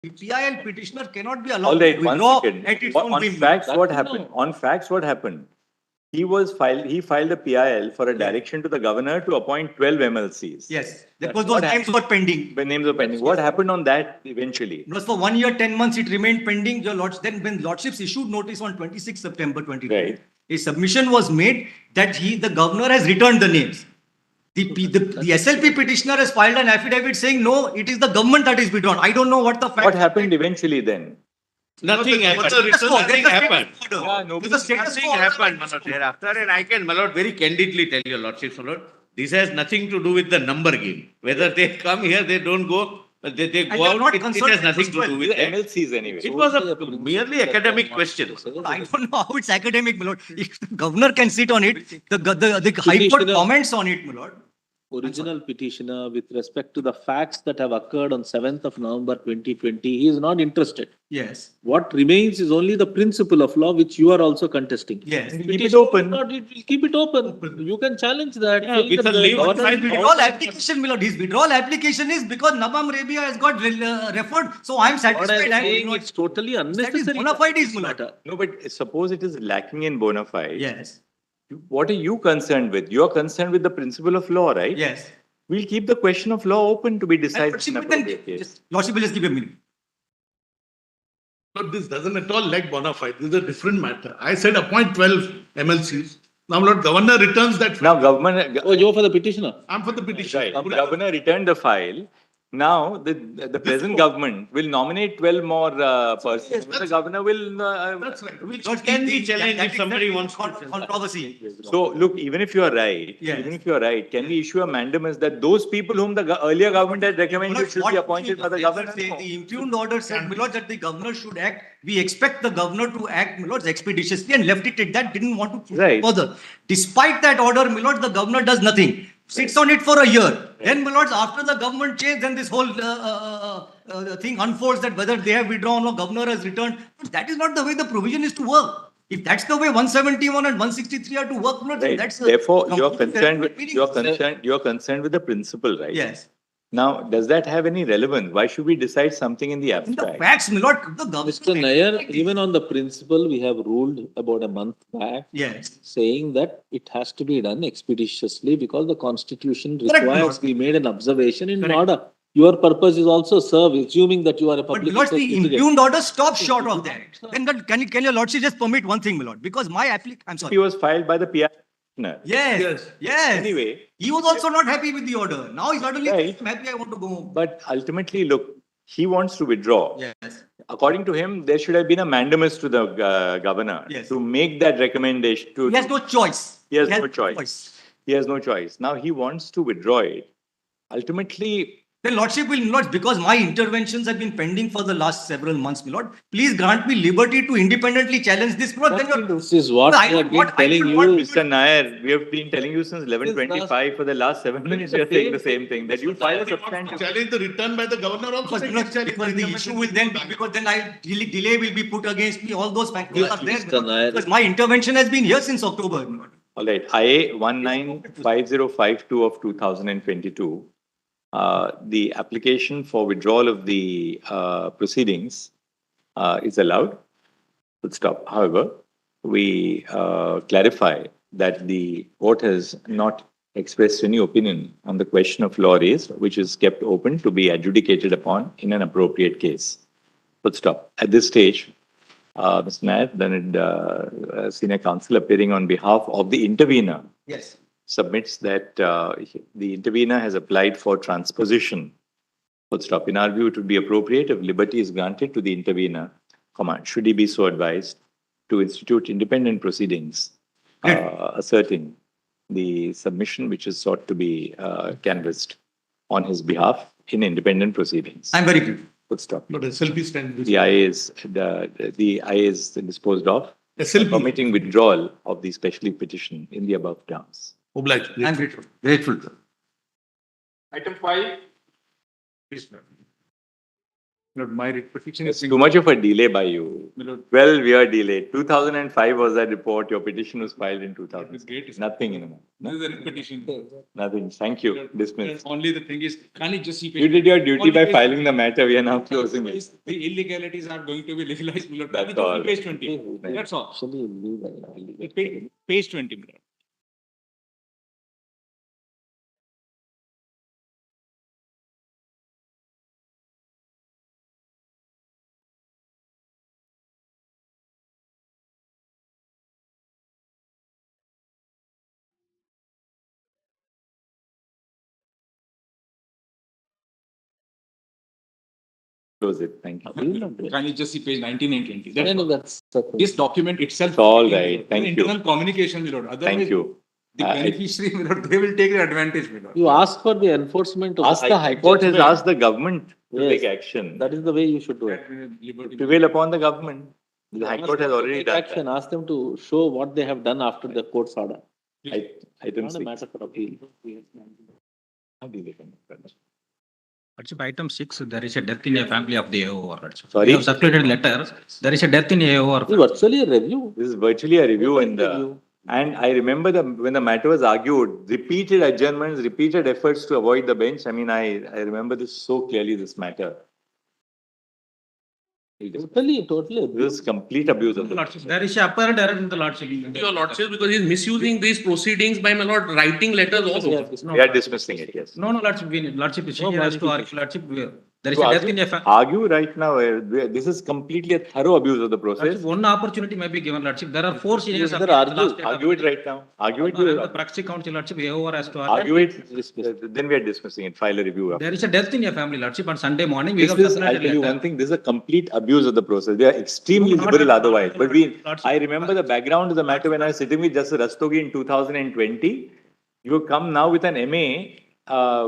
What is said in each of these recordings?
The PIL petitioner cannot be All allowed right, to one withdraw second. at its own On whim. facts, what That happened? no. On facts, what happened? He filed a PIL for a Yeah. direction to the governor to appoint 12 MLCs. Yes, because What those names were pending. The names were pending. What happened on that eventually? It was for 1 year, 10 months, it remained pending. Your Lords, then when Lordships issued notice on 26 September 2020, Right. a submission was made that the governor has returned the names. The SLP petitioner has filed an affidavit saying, no, it is the government that is withdrawn. I don't know what the fact. What happened eventually then? Nothing happened. Nothing happened. Yeah, nobody- The status Nothing quo order happened, that was thereafter, and I can, my lord, very candidly tell your lordships, my lord, this has nothing to do with the number game. Whether they come here, they don't go, they they go are out, not it concerned has nothing with to do with The that. MLCs anyway. It was a merely academic question. I don't know how it's academic, my lord. If the governor can sit on it, the High Court Petitioner- comments on it, my lord. Original petitioner with respect to the facts that have occurred on 7th of November 2020, he is not interested. Yes, What remains is only the principle of law which you are also contesting. yes. Keep it Petitioner open. will not- it will keep it open. You can challenge that. Yeah, saying with that a the leave- government- His withdrawal application, my lord, his withdrawal application is because Nabam Rabia has got referred, so I'm What I satisfied. am saying, it's totally That is unnecessary. bona fides, my lord. matter. No, but suppose it is lacking in bona fide. Yes, What are you concerned with? You are concerned with the principle of law, right? yes. We'll keep the question of law open to be decided Lordship in will then, appropriate case. Lordship will just give a minute. But this doesn't at all lack bona fide. This is a different matter. I said appoint 12 MLCs. Now, Lord Governor returns that. Now, government, Oh, you're for the petitioner? I'm for the petition. right, governor returned the file. Now, the present government will nominate 12 more persons. The governor will. That's right. Which can be challenged if somebody wants to. Controversy. So, look, even if you are right, can we issue a mandamus that those people whom the earlier government had recommended should be appointed by the governor? The impugned order said, my lord, that the governor should act. We expect the governor to act, my lords, expeditiously, and left it at that, didn't want to Right. further. Despite that order, my lord, the governor does nothing. Sits on it for a year. Then, my lords, after the government change, then this whole thing unfolds that whether they have withdrawn or governor has returned. But that is not the way the provision is to work. If that's the way 171 and 163 are to work, my lords, then Right. that's. Therefore, you're completely concerned with, meaningless. you're concerned with the principle, right? Yes. Now, does that have any relevance? Why should we decide something in the In the abstract? facts, my lord, the government. Mr. Nair, even on the principle, we have ruled about a month back, Yes. saying that it has to be done expeditiously because the constitution Correct, my requires, lord. we made an observation in Correct. order. Your purpose is also serve, assuming that you are a But public. my lord, the interest litigant. impugned order stops short of that. Then can your lordship just permit one thing, my lord? Because my I'm He sorry. was filed by the PI. Yes, yes. Anyway, He was also not happy with the order. Now he's suddenly Right. I'm happy, I want to go home. but ultimately, look, he wants to withdraw. Yes, According to him, there should have been a mandamus to the governor Yes. to make that recommendation. he has no choice. He has no choice. He has no choice. Now he wants to withdraw it. Ultimately, Then lordship will not, because my interventions have been pending for the last several months, my lord. Please grant me liberty to independently challenge this. My lord, then you're. This is what I we have don't- been what I telling should you. want- Mr. Nair, we have been telling you since 11:25 for the last 7 minutes. You are saying the same thing that you file a substantive. Challenge the return by the governor also. Because, they you know, can challenge because the issue will then be, because then delay will be put against me, all those factors are there. Mr. Nair. Because my intervention has been here since October. my lord. All right, IA 195052 of 2022, the application for withdrawal of the proceedings is allowed. Full stop. However, we clarify that the court has not expressed any opinion on the question of law raised, which is kept open to be adjudicated upon in an appropriate case. Full stop. At this stage, Mr. Nair, then senior counsel appearing on behalf of the intervener Yes. submits that the intervener has applied for transposition. Full stop. In our view, it would be appropriate if liberty is granted to the intervener, should he be so advised, to institute independent proceedings asserting the submission which is sought to be canvassed on his behalf in independent proceedings. I'm very clear. Full stop. But SLP stands. The IA is disposed of, SLP. permitting withdrawal of the specially petition in the above terms. Obliged. I'm grateful. Grateful. Item 5. Please, ma'am. Lord, my petition It's is. too much of a delay by you. My Lord, 12-year delay. 2005 was that report. Your petition was filed in 2000. It's great. Nothing, you know. This is a petition. Nothing. Thank you. Dismissed. Only the thing is, can you just see? You did your duty Only by page- filing the matter. We are now closing it. The illegalities are going to be legalized, my Lord. That's Can you just all. see Page 20. That's all. Actually, illegal. Page 20, my Lord. Close it. Thank you. Can you just see page 19 and 20? That's No, all. that's. This document itself. It's all is right. Thank you. Internal communication, my Lord. Thank Otherwise, you. the I- beneficiary, my Lord, they will take the advantage, my Lord. You ask for the enforcement of. Ask the High Court has asked the government to Yes. take action. That is the way you should do it. Liberty. Prevail upon the government. The High Court has already Take done action. that. Ask them to show what they have done after the court's order. I don't Not a see. matter for appeal. How do they come? Lordship, item 6, there is a death in a family of the AO. Lordship. Sorry? We have circulated letters, there is a death in AO. It's virtually a review. This is virtually a review Review. and I remember when the matter was argued, repeated adjournments, repeated efforts to avoid the bench. I mean, I remember this so clearly, this matter. Totally. This is complete abuse of the. Lordship, there is a apparent error in the Lordship. Your Lordship, because he is misusing these proceedings by, my Lord, writing letters also. No, We are dismissing it, yes. No, Lordship, Lordship, is No here has to modification. argue, Lordship, there is To a death in a family. argue right now, this is completely a thorough abuse of the process. Lordship, one opportunity may be given, Lordship. There are 4 seniors. Yes, of there are the last date of Argue it the- right now. Argue it. The Praxis Council, Lordship, AO has to Argue argue. it. Then we are dismissing it. File a review. There is a death in a family, Lordship, on Sunday morning. We This have is, I'll circulated tell you letter. one thing, this is a complete abuse of the process. They are extremely No, not liberal at all. otherwise. But Lordship. I remember the background of the matter when I was sitting with Justice Rastogi in 2020. You come now with an MA,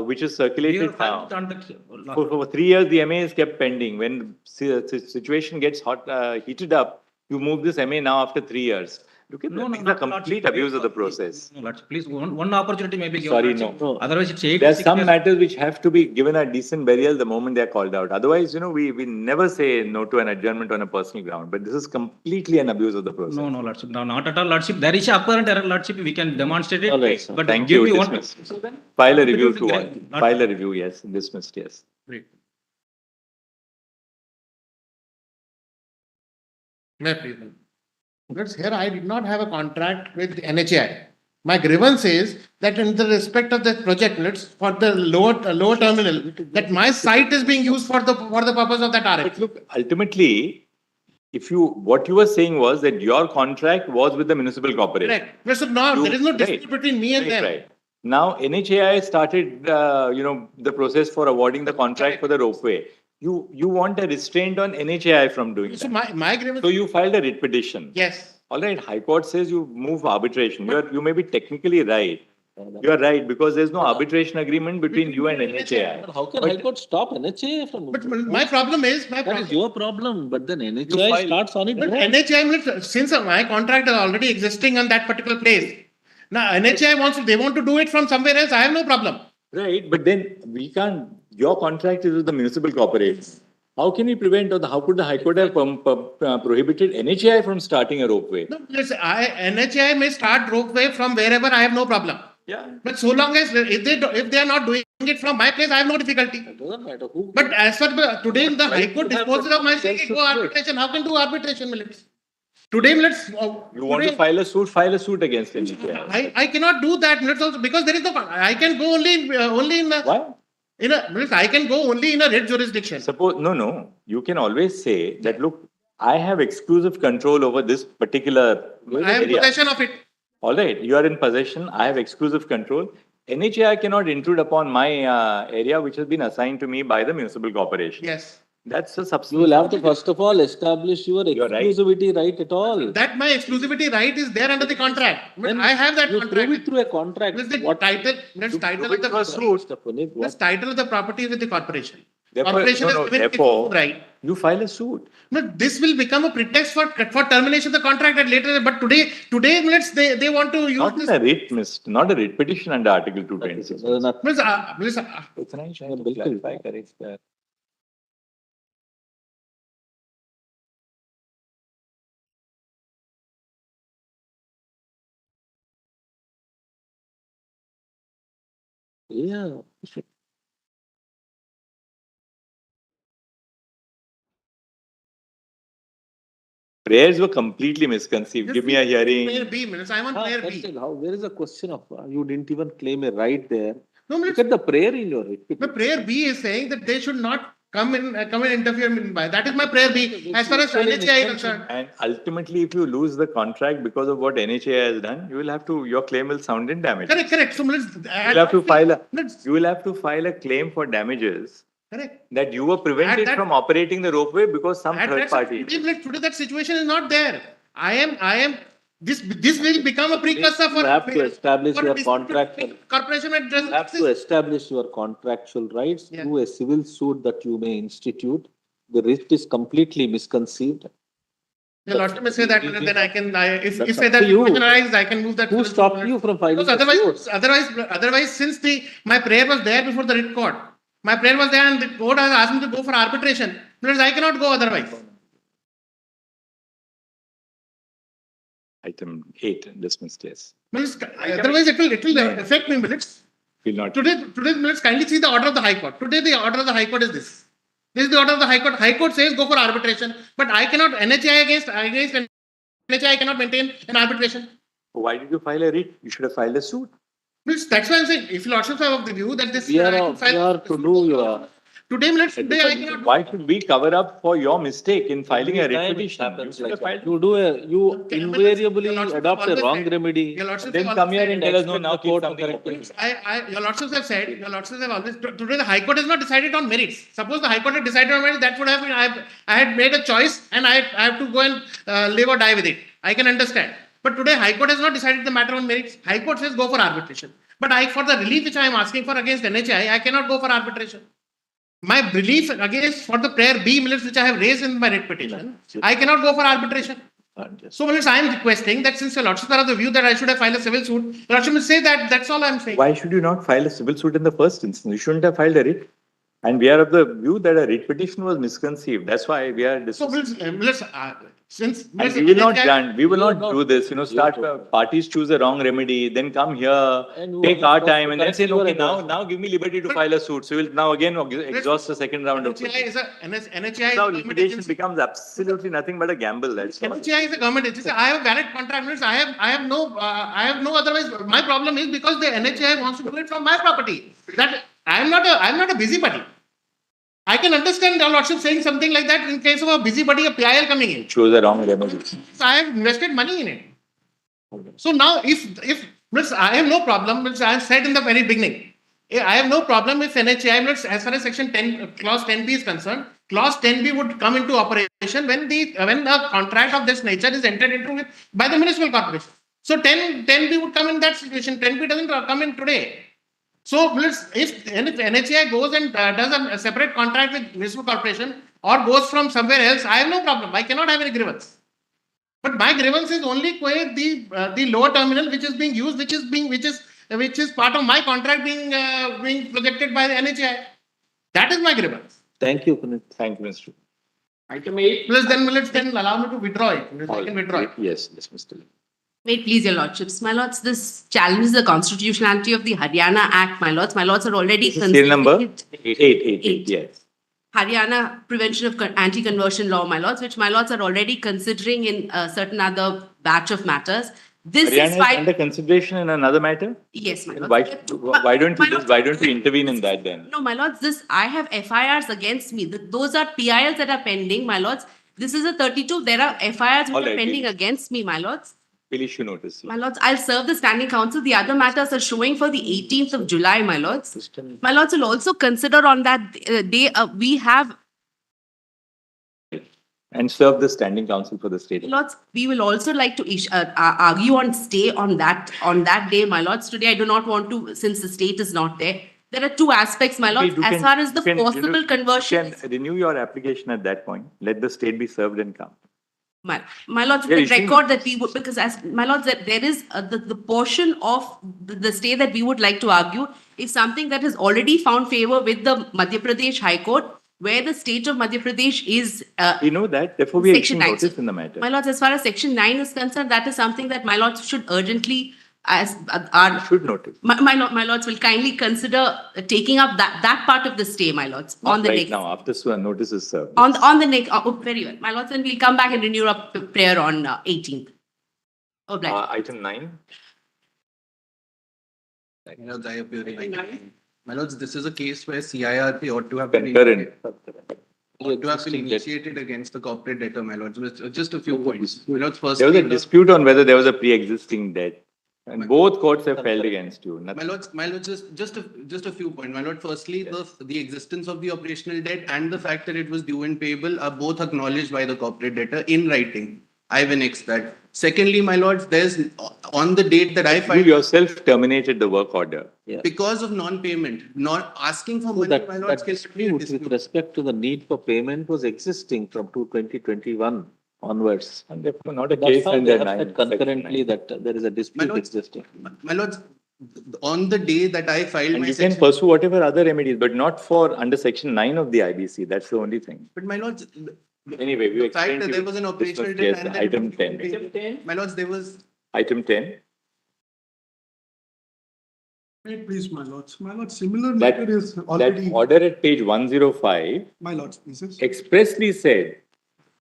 which is We circulated have now. filed on the. For 3 years, the MA is kept pending. When the situation gets heated up, you move this MA now after 3 years. Look at No, that. no, It's a not complete Lordship. abuse of the process. No, Lordship, please, one opportunity may be given. Sorry, Lordship. no. Otherwise, it's 8 There are to 6 some years. matters which have to be given a decent burial the moment they are called out. Otherwise, we never say no to an adjournment on a personal ground. But this is completely an abuse of the process. No, Lordship, no, not at all, Lordship. There is a apparent error, Lordship, we can demonstrate it. All right, sir. But Thank give you, me one. dismissed. File a review to Great. one. File a review, yes. Dismissed, yes. Great. May I please? Because here I did not have a contract with NHAI. My grievance is that in the respect of the project, for the lower terminal, that my site is being used for the purpose of that But RF. look, ultimately, what you were saying was that your contract was with the municipal corporation. Correct. No, so now there is no dispute Right. between me and Right, them. right. Now, NHAI started, the process for awarding the contract for the ropeway. You want a restraint on NHAI from doing So that. my grievance, So you filed a writ petition. yes. All right, High Court says you move arbitration. You may be technically right. You are right because there's no arbitration agreement between you and NHAI. How can High Court stop NHA from? But my problem is, That is your problem, but then NHA file- starts on it. But own. NHI, since my contract is already existing on that particular place, now NHI they want to do it from somewhere else, I have no problem. Right, but then we can't, your contract is with the municipal corporation. How can we prevent, or how could the High Court have prohibited NHAI from starting a ropeway? No, listen, NHI may start ropeway from wherever, I have no problem. Yeah. But so long as if they are not doing it from my place, I have no difficulty. It doesn't matter who. But as for today, the High Court you have disposes of my thing, self-support. go arbitration. How can do arbitration, Millets? Today, let's. You want to file a suit against NHAI. I cannot do that, Millets, also because there is no. I can go only in Why? I can go only in a red jurisdiction. Suppose, no. You can always say that, look, I have exclusive control over this particular I have area. possession of it. All right, you are in possession. I have exclusive control. NHAI cannot intrude upon my area, which has been assigned to me by the municipal corporation. Yes. That's a You substance. will have to first of all establish your You're right. exclusivity right at all. That my exclusivity right is there under the contract. But Then I have that You prove contract. it through a contract. This is the What? title. Let's title of the property. This title of the property is with the corporation. Therefore, Corporation has given it its right. you file a suit. No, this will become a pretext for termination of the contract at later. But today, they want to use Not this. a writ, not a writ petition under Article 226. Not- Means, इतना ही शायद clarify करे इस पे। Yeah. Prayers were completely misconceived. Give me a Prayer hearing. B, minutes. I'm on prayer That's B. it. How, where is the question of, you didn't even claim a right there. No, Look minutes. at the prayer in your writ My petition. prayer B is saying that they should not come and interfere in by. That is my prayer B. As far as NHI is concerned. And ultimately, if you lose the contract because of what NHA has done, you will have to, your claim will sound in damages. Correct. So let's. You will have to file a, Let's. you will have to file a claim for damages Correct. that you were prevented that- from operating the ropeway because some At third that party. today that situation is not there. I am. This will become a precursor for. You have to establish for your dispute contractual. Corporation will You have to establish your contractual rights Yeah. through a civil suit that you may institute. The writ is completely misconceived. The Lordship may say that, and then I can. If That's say up that to you. situation arises, I can move that. Who stopped you from filing Because the suit? otherwise, since my prayer was there before the writ court, my prayer was there, and the court has asked me to go for arbitration. Because I cannot go otherwise. Item 8, dismissed, yes. Otherwise, it will affect me minutes. Will not. Today's minutes, kindly see the order of the High Court. Today, the order of the High Court is this. This is the order of the High Court. High Court says go for arbitration, but I cannot, NHI against NHI, I cannot maintain an arbitration. Why did you file a writ? You should have filed a suit. That's why I'm saying, if Lordships are of the view that this. We I are can file- to do your. Today, minutes, today I cannot. Why should we cover up for your mistake in filing a Every writ time it petition? You happens should like have that. filed. You do you Okay, invariably Your Lordship adopt a always wrong said- remedy. Your Lordships Then have come always here said- and tell us, no, expect now the keep court to something correct open. Your Lordships have said, your Lordships have always, today the High Court has not decided on merits. Suppose the High Court had decided on merits, that would have been, I had made a choice and I have to go and live or die with it. I can understand. But today High Court has not decided the matter on merits. High Court says go for arbitration. But for the relief which I am asking for against NHI, I cannot go for arbitration. My relief against for the prayer B minutes which I have raised in my writ petition, I cannot go for arbitration. So minutes I am requesting that since your Lordship are of the view that I should have filed a civil suit, your Lordship will say that. That's all I am saying. Why should you not file a civil suit in the first instance? You shouldn't have filed a writ. And we are of the view that a writ petition was misconceived. That's why we are So discussing. since And we will not NHI grant, we will not do this, start, parties choose a wrong remedy, then come here, take our time and then say, okay, now give me liberty to file a suit. So we'll now again exhaust the second round of. NHI is a NHI Now is a government litigation agency. becomes absolutely nothing but a gamble, that's all. NHI is a government agency. I have valid contract minutes. I have no otherwise. My problem is because the NHI wants to do it from my property. That I am not a busybody. I can understand your Lordship saying something like that in case of a busybody, a PIL coming in. Choose a wrong remedy. So I have invested money in it. So now, if I have no problem, which I have said in the very beginning, I have no problem if NHI, as far as Section 10, Clause 10B is concerned, Clause 10B would come into operation when a contract of this nature is entered into by the municipal corporation. So 10B would come in that situation. 10B doesn't come in today. So if NHI goes and does a separate contract with municipal corporation or goes from somewhere else, I have no problem. I cannot have any grievance. But my grievance is only with the lower terminal which is being used, which is part of my contract being projected by the NHI. That is my grievance. Thank you, Puneet. Thank you, Mr. Item 8. Plus then allow me to withdraw it. I can withdraw it. Yes, Mr. Wait, please, your lordships. My lords, this challenges the constitutionality of the Haryana Act, my lords. My lords are already This is serial number? it. 8, yes. Haryana Prevention of Anti-Conversion Law, my lords, which my lords are already considering in a certain other batch of matters. This Haryana is is fine. under consideration in another matter? Yes, my lords. Why don't My you lords- why don't you intervene in that then? No, my lords, I have FIRs against me. Those are PILs that are pending, my lords. This is a 32. There are FIRs which All are right, pending please. against me, my lords. Will issue notice. My lords, I'll serve the standing council. The other matters are showing for the 18th of July, my lords. My lords will also consider on that day, we have, And serve the standing council for the state. lords, we will also like to argue on stay on that day, my lords. Today, I do not want to, since the state is not there. There are two aspects, my lords. You As can- far as the you can- you possible know, conversion, You can renew your application at that point. Let the state be served and come. my lords, Yeah, the you see- record that we would, because as my lords, that there is the portion of the stay that we would like to argue is something that has already found favor with the Madhya Pradesh High Court, where the state of Madhya Pradesh is We know that, therefore we Section issue 9. notice in the matter. My lords, as far as Section 9 is concerned, that is something that my lords should urgently as You our should notice. my lords will kindly consider taking up that part of the stay, my lords, on Not the right next. now, after notice is served. On the next, oh, very well. My lords, then we'll come back and renew our prayer on 18th. Obliged. Item 9. My lords, I appear in. My lords, this is a case where CIRP ought to have been Concurrent. initiated against the corporate debtor, my lords. Just a few points. My lords, There was firstly, a dispute on whether there was a pre-existing debt. And both courts have held against you. my lords, just a few points. My lord, firstly, the existence of the operational debt and the fact that it was due and payable are both acknowledged by the corporate debtor in writing. I've annexed that. Secondly, my lords, there's on the date that I You filed, yourself terminated the work order. because of non-payment, not asking for So money, that, my lords, that can be a dispute with dispute. respect to the need for payment was existing from 2021 onwards. And therefore not a That's case how under they have said 9. concurrently that there is a dispute lords, existing. My lords, on the day that I filed And my you can section, pursue whatever other remedies, but not for under section 9 of the IBC. That's the only thing. but my lords, Anyway, we the fact explained that to there you. was an This was operational case, debt and that item it was 10. paid, my lords, there was. Item 10. Wait, please, my lords. My lords, similar That, matter is that already, order at page 105 my lords, please. expressly said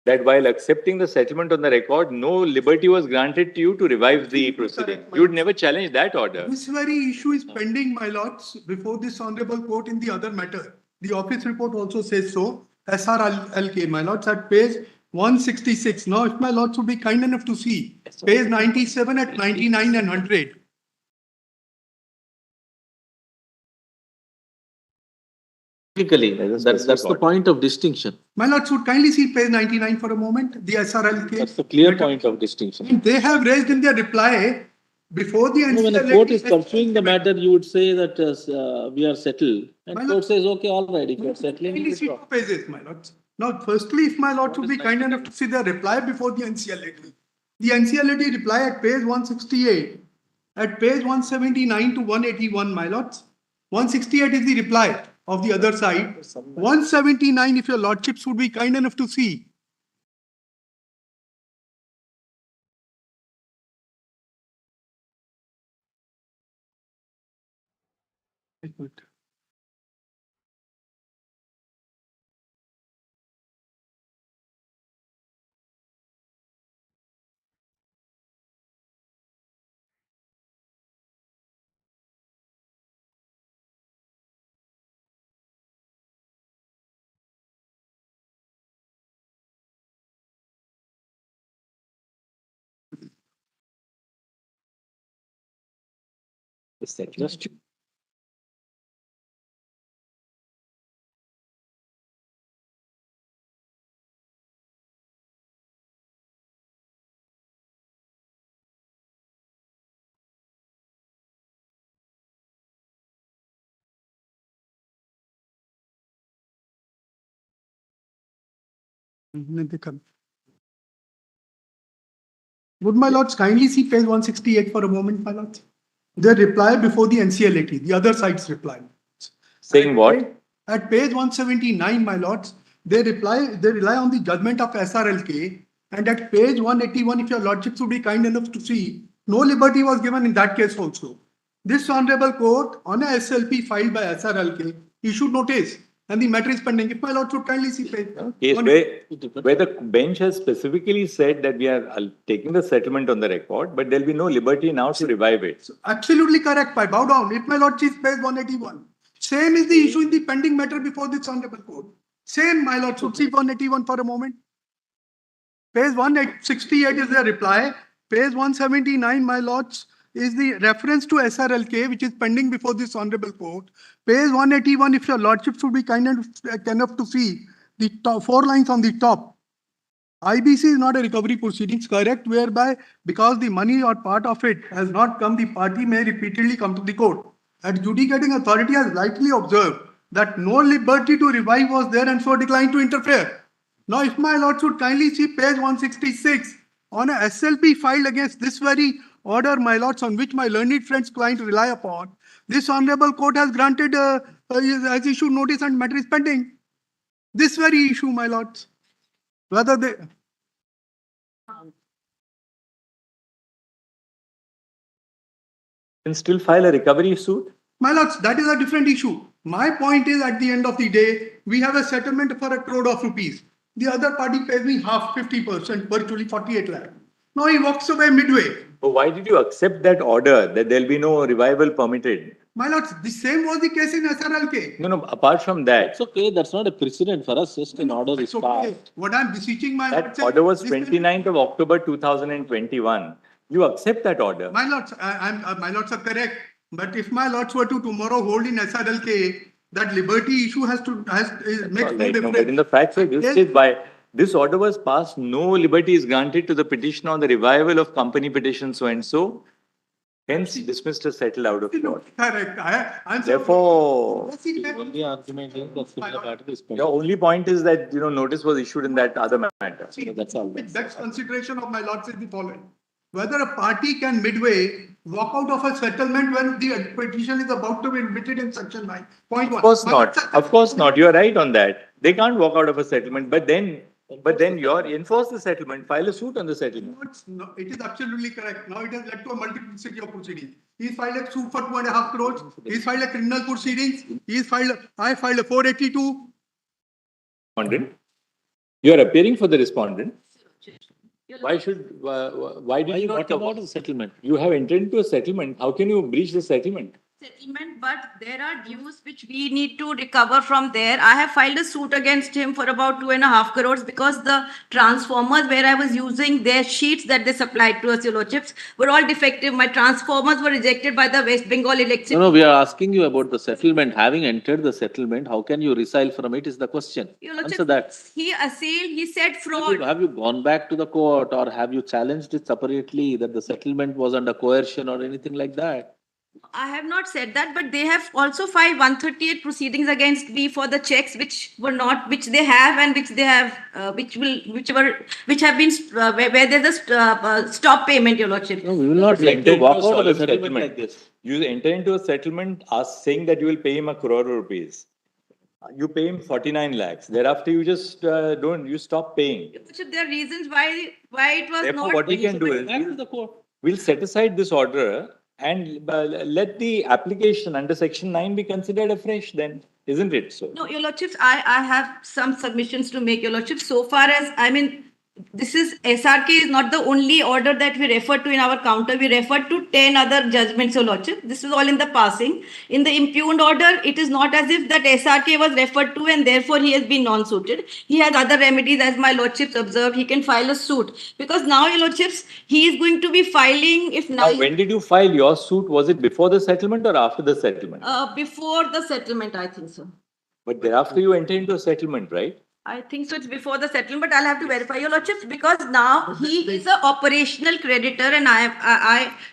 that while accepting the settlement on the record, no liberty was granted to you to revive the proceeding. You would never challenge that order. This very issue is pending, my lords, before this honorable court in the other matter. The office report also says so. SRLK, my lords, at page 166. Now, if my lords would be kind enough to see, page 97 at 99 and 100. Technically, that's the point of distinction. My lords would kindly see page 99 for a moment, the SRLK. That's the clear point of distinction. They have raised in their reply before the No, when a NCLAT court is pursuing the matter, you would say that we are settled. And My court lord- says, okay, all right, if you are settling. Kindly see 2 pages, my lords. Now, firstly, if my lord would be kind enough to see the reply before the NCLAT. The NCLAT reply at page 168, at page 179 to 181, my lords. 168 is the reply of the other side. 179, if your lordships would be kind enough to see. Just Would my lords kindly see page 168 for a moment, my lords? Their reply before the NCLAT, the other side's reply. Saying what? At page 179, my lords, they rely on the judgment of SRLK. And at page 181, if your lordships would be kind enough to see, no liberty was given in that case also. This honorable court on a SLP filed by SRLK issued notice and the matter is pending. If my lords would kindly see page. Case where the bench has specifically said that we are taking the settlement on the record, but there'll be no liberty now to revive it. Absolutely correct. I bow down. If my lord sees page 181. Same is the issue in the pending matter before this honorable court. Same, my lord, should see 181 for a moment. Page 168 is the reply. Page 179, my lords, is the reference to SRLK, which is pending before this honorable court. Page 181, if your lordship should be kind enough to see the top 4 lines on the top. IBC is not a recovery proceedings, correct, whereby because the money or part of it has not come, the party may repeatedly come to the court. Adjudicating authority has rightly observed that no liberty to revive was there and so declined to interfere. Now, if my lords would kindly see page 166 on a SLP filed against this very order, my lords, on which my learned friends client rely upon, this honorable court has granted, has issued notice and matter is pending. This very issue, my lords. Whether they Can still file a recovery suit. My lords, that is a different issue. My point is, at the end of the day, we have a settlement for 1 crore of rupees. The other party pays me half, 50%, virtually 48 lakh. Now he walks away midway. But why did you accept that order that there'll be no revival permitted? My lords, the same was the case in SRLK. No, apart from that, It's okay, that's not a precedent for us, just an order is It's okay. passed. What I'm beseeching my lords. that order was this can- 29th of October 2021. You accept that order. My lords, my lords are correct. But if my lords were to tomorrow hold in SRLK, that liberty issue makes no Right, no, difference. but in the facts of this Yes. case, by this order was passed, no liberty is granted to the petitioner on the revival of company petition so and so. Hence, dismissed as settled out of court. Correct. I'm Therefore, The only argument is that similar matter is your pending. only point is that notice was issued in that other matter. That's all. The next consideration of my lords is the following. Whether a party can midway walk out of a settlement when the petition is about to be admitted in section 9. Point 1. Of course not. Of course not. You are right on that. They can't walk out of a settlement, but then you're enforce the settlement, file a suit on the settlement. No, it is absolutely correct. Now it has led to a multiplicity of proceedings. He filed a suit for 2.5 crores. He filed a criminal proceedings. I filed a 482. Respondent. You are appearing for the respondent. Why did Why you you not talk about the settlement? You have entered into a settlement. How can you breach the settlement? Settlement, but there are dues which we need to recover from there. I have filed a suit against him for about 2.5 crores because the transformers where I was using their sheets that they supplied to us, your lordships, were all defective. My transformers were rejected by the West Bengal Electricity. No, we are asking you about the settlement. Having entered the settlement, how can you resile from it is the question. Your lordship, Answer that. he assailed, he said Have fraud. you gone back to the court or have you challenged it separately that the settlement was under coercion or anything like that? I have not said that, but they have also filed 138 proceedings against me for the checks which they have and which they have, which have been, where there's a stop payment, your lordship. No, we will not let you walk out of the settlement like this. You enter into a settlement saying that you will pay him 1 crore rupees. You pay him 49 lakhs. Thereafter, you just you stop paying. Your lordship, there are reasons why it was Therefore, not. what we can do Back to is the court. we'll set aside this order and let the application under section 9 be considered afresh then, isn't it so? No, your lordships, I have some submissions to make, your lordship. So far as, this is, SRK is not the only order that we refer to in our counter. We refer to 10 other judgments, your lordship. This is all in the passing. In the impugned order, it is not as if that SRK was referred to and therefore he has been non-suited. He has other remedies, as my lordships observed. He can file a suit. Because now, your lordships, he is going to be filing, if Now, now, when did you file your suit? Was it before the settlement or after the settlement? before the settlement, I think so. But thereafter, you enter into a settlement, right? I think so. It's before the settlement, but I'll have to verify, your lordships, because now he is a operational creditor, and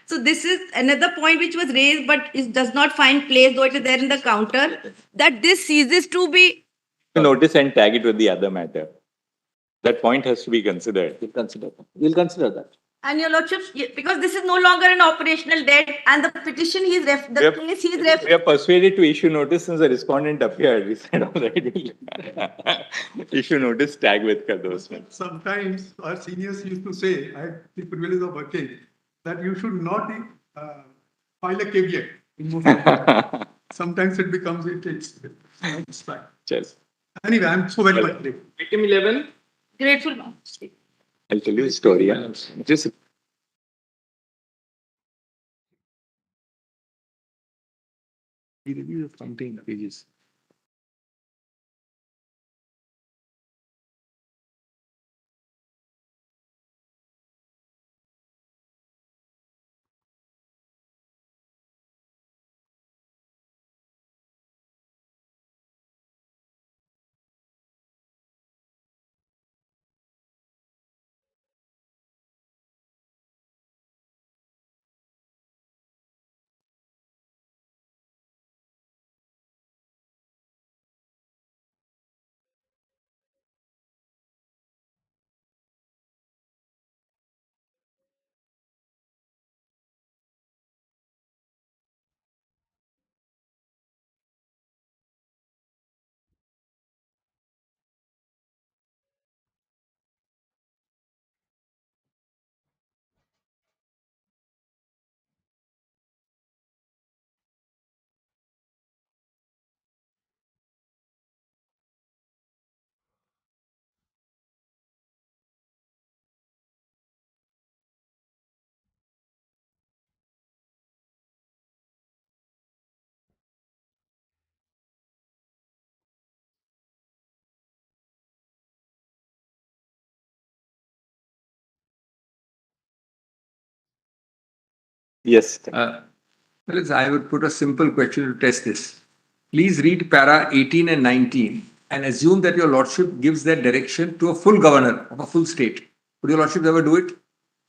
so this is another point which was raised, but it does not find place, though it is there in the counter, that this ceases to be. Notice and tag it with the other matter. That point has to be considered. We'll consider that. And your lordships, because this is no longer an operational debt, and the petition We are persuaded to issue notice since the respondent appeared. We said already. Issue notice, tag with those. Sometimes our seniors used to say, I have the privilege of working, that you should not file a caveat. Sometimes it becomes, it's fine. Cheers. Anyway, I'm so very much grateful. Item 11. grateful. Ma'am. I'll tell you a story. Just Something pages. Yes. Well, I would put a simple question to test this. Please read para 18 and 19 and assume that your lordship gives that direction to a full governor of a full state. Would your lordship ever do it?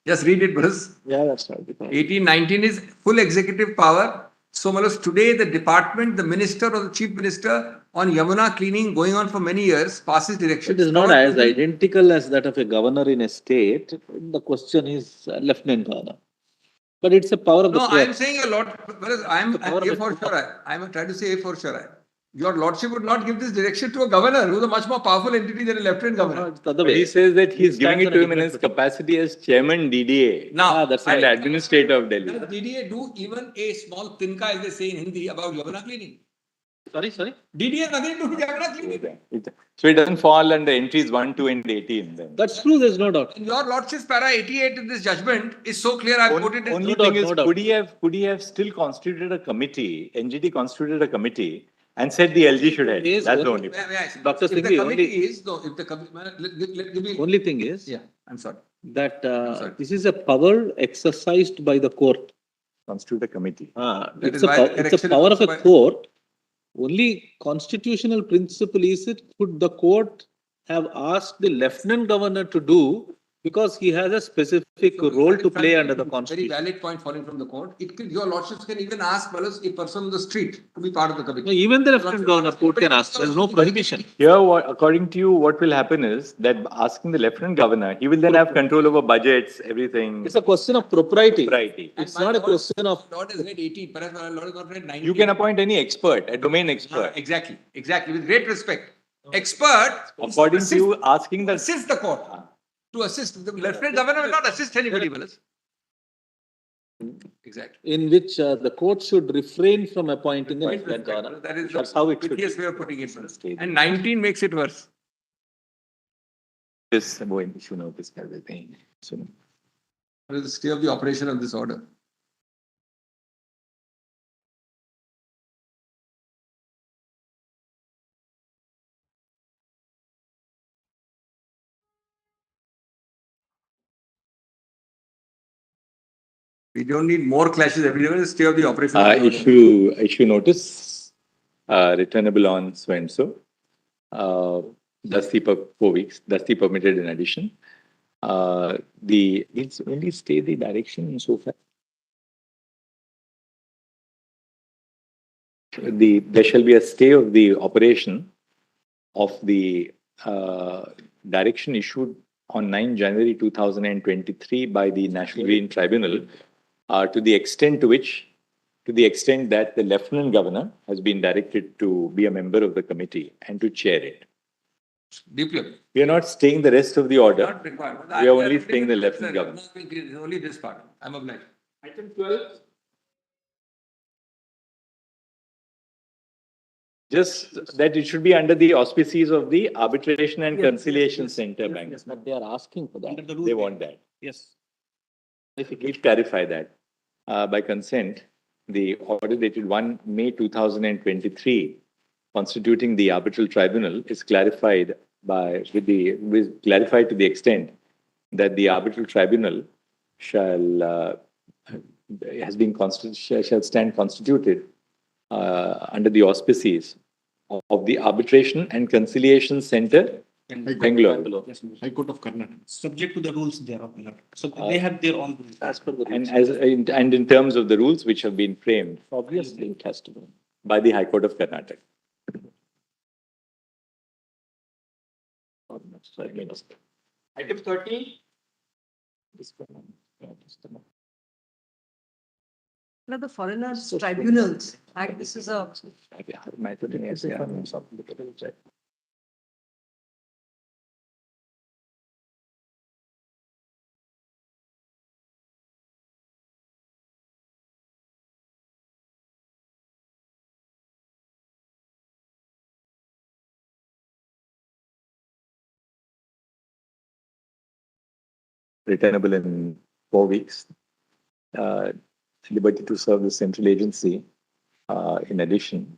Just read it, brothers. Yeah, that's right. 18, 19 is full executive power. So, Malos, today the department, the minister or the chief minister on Yamuna cleaning going on for many years passes directions. It is not as identical as that of a governor in a state. The question is lieutenant governor. But it's a power of the No, court. I am saying a lot. I'm power of A the for sure. I'm trying to say A for sure. Your lordship would not give this direction to a governor who's a much more powerful entity than a lieutenant governor. It's the other But way. he says that he's He giving stands it on a to him in his different capacity as chairman DDA Now, that's and right. administrator of Delhi. does DDA do even a small tinka, as they say in Hindi, about Yamuna cleaning? Sorry. DDA has nothing to do with Yamuna cleaning. So it doesn't fall under entries 1, 2, and 18 then. That's true, there's no doubt. And your lordship's para 88 in this judgment is so clear. I quoted it. Only No thing doubt, is, no doubt. could he have still constituted a committee, NGT constituted a committee and said the LG should head? Is That's the only- only. May I say, Dr. if the Singhi, committee only- is, no, if the committee, give me. Only thing is Yeah, I'm sorry. that sorry. this is a power exercised by the court. Constitute a committee. That It's is a, why pow- the it's a election power is of a by- court. Only constitutional principle is it could the court have asked the lieutenant governor to do because he has a specific role to play under the Very constitution. valid point falling from the court. Your lordships can even ask a person on the street to be part of the No, committee. even the lieutenant governor court can ask. There is no prohibition. Here, according to you, what will happen is that asking the lieutenant governor, he will then have control over budgets, everything. It's a question of propriety. Propriety. It's not a question of. Lord has read 18, perhaps my lord has not read 19. You can appoint any expert, a domain expert. Exactly. With great respect. Expert. is to According to you, asking the assist the court. To assist. The lieutenant governor will not assist anybody, Malas. Exactly. In which the court should refrain from appointing a lieutenant governor. That is That's how it should. wittiest way of putting it, Malas. And 19 makes it worse. this when issue notice kind of thing. So What is the stay of the operation of this order? We don't need more clashes every day. Stay of the operation. of the order. issue notice returnable on so and so. Dusty per 4 weeks. Dusty permitted in addition. It's only stay the direction and so far. There shall be a stay of the operation of the direction issued on 9 January 2023 by the National Green Tribunal to the extent that the Lieutenant Governor has been directed to be a member of the committee and to chair it. Deeply. We are not staying the rest of the order. Not required. We are only staying the Lieutenant Governor. Only this part. I'm obliged. Item 12. Just that it should be under the auspices of the Arbitration and Conciliation Center Bank. Yes, but they are asking for that. They want that. Yes. Please clarify that. By consent, the order dated 1 May 2023 constituting the arbitral tribunal is clarified clarified to the extent that the arbitral tribunal shall stand constituted under the auspices of the Arbitration and Conciliation Center, Bangalore. High Court of Karnataka. Subject to the rules thereof. So they have their own rules. As per the And rules. and in terms of the rules which have been framed Obviously, it has to be. by the High Court of Karnataka. Item 13. The Foreigners Tribunals Act, this is a. Returnable in 4 weeks. Liberty to serve the central agency. In addition,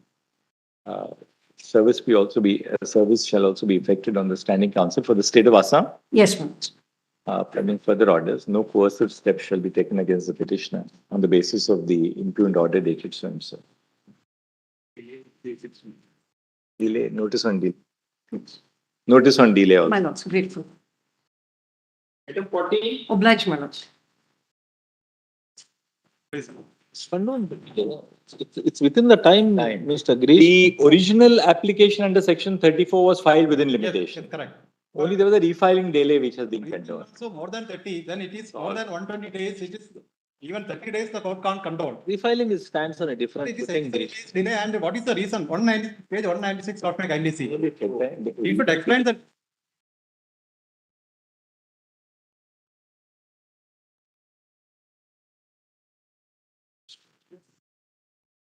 service shall also be effected on the Standing Council for the state of Assam. Yes, ma'am. pending further orders, no coercive steps shall be taken against the petitioner on the basis of the impugned order dated so and so. Delay, notice on delay. Notice on delay also. My lords, grateful. Item 40. Oblige, my lords. It's within the time, Mr. Girish. The original application under section 34 was filed within limitation. Correct. Only there was a refiling delay which has been condoned. So more than 30, then it is more than 120 days, it is even 30 days the court can't condone. Refiling stands on a different It is footing, extra Girish. days delay, and what is the reason? 190, page 196, court may kindly see. It should explain that.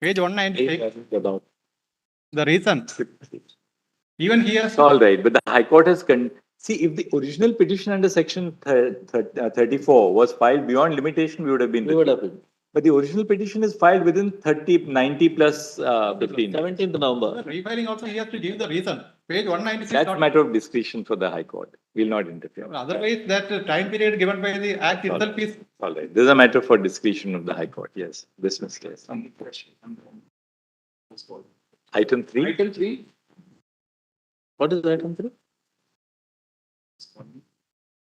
Page 196, the reason. Even here. All right, but the High Court has see if the original petition under section 34 was filed beyond limitation, we would have been. We would have been. But the original petition is filed within 90 plus 15. 17th November. Refiling also he has to give the reason. Page 196. That's a matter of discretion for the High Court. We'll not interfere. Otherwise, that time period given by the Act itself is. All right. This is a matter for discretion of the High Court. Yes. Dismiss case. Item 3. Item 3. What is item 3?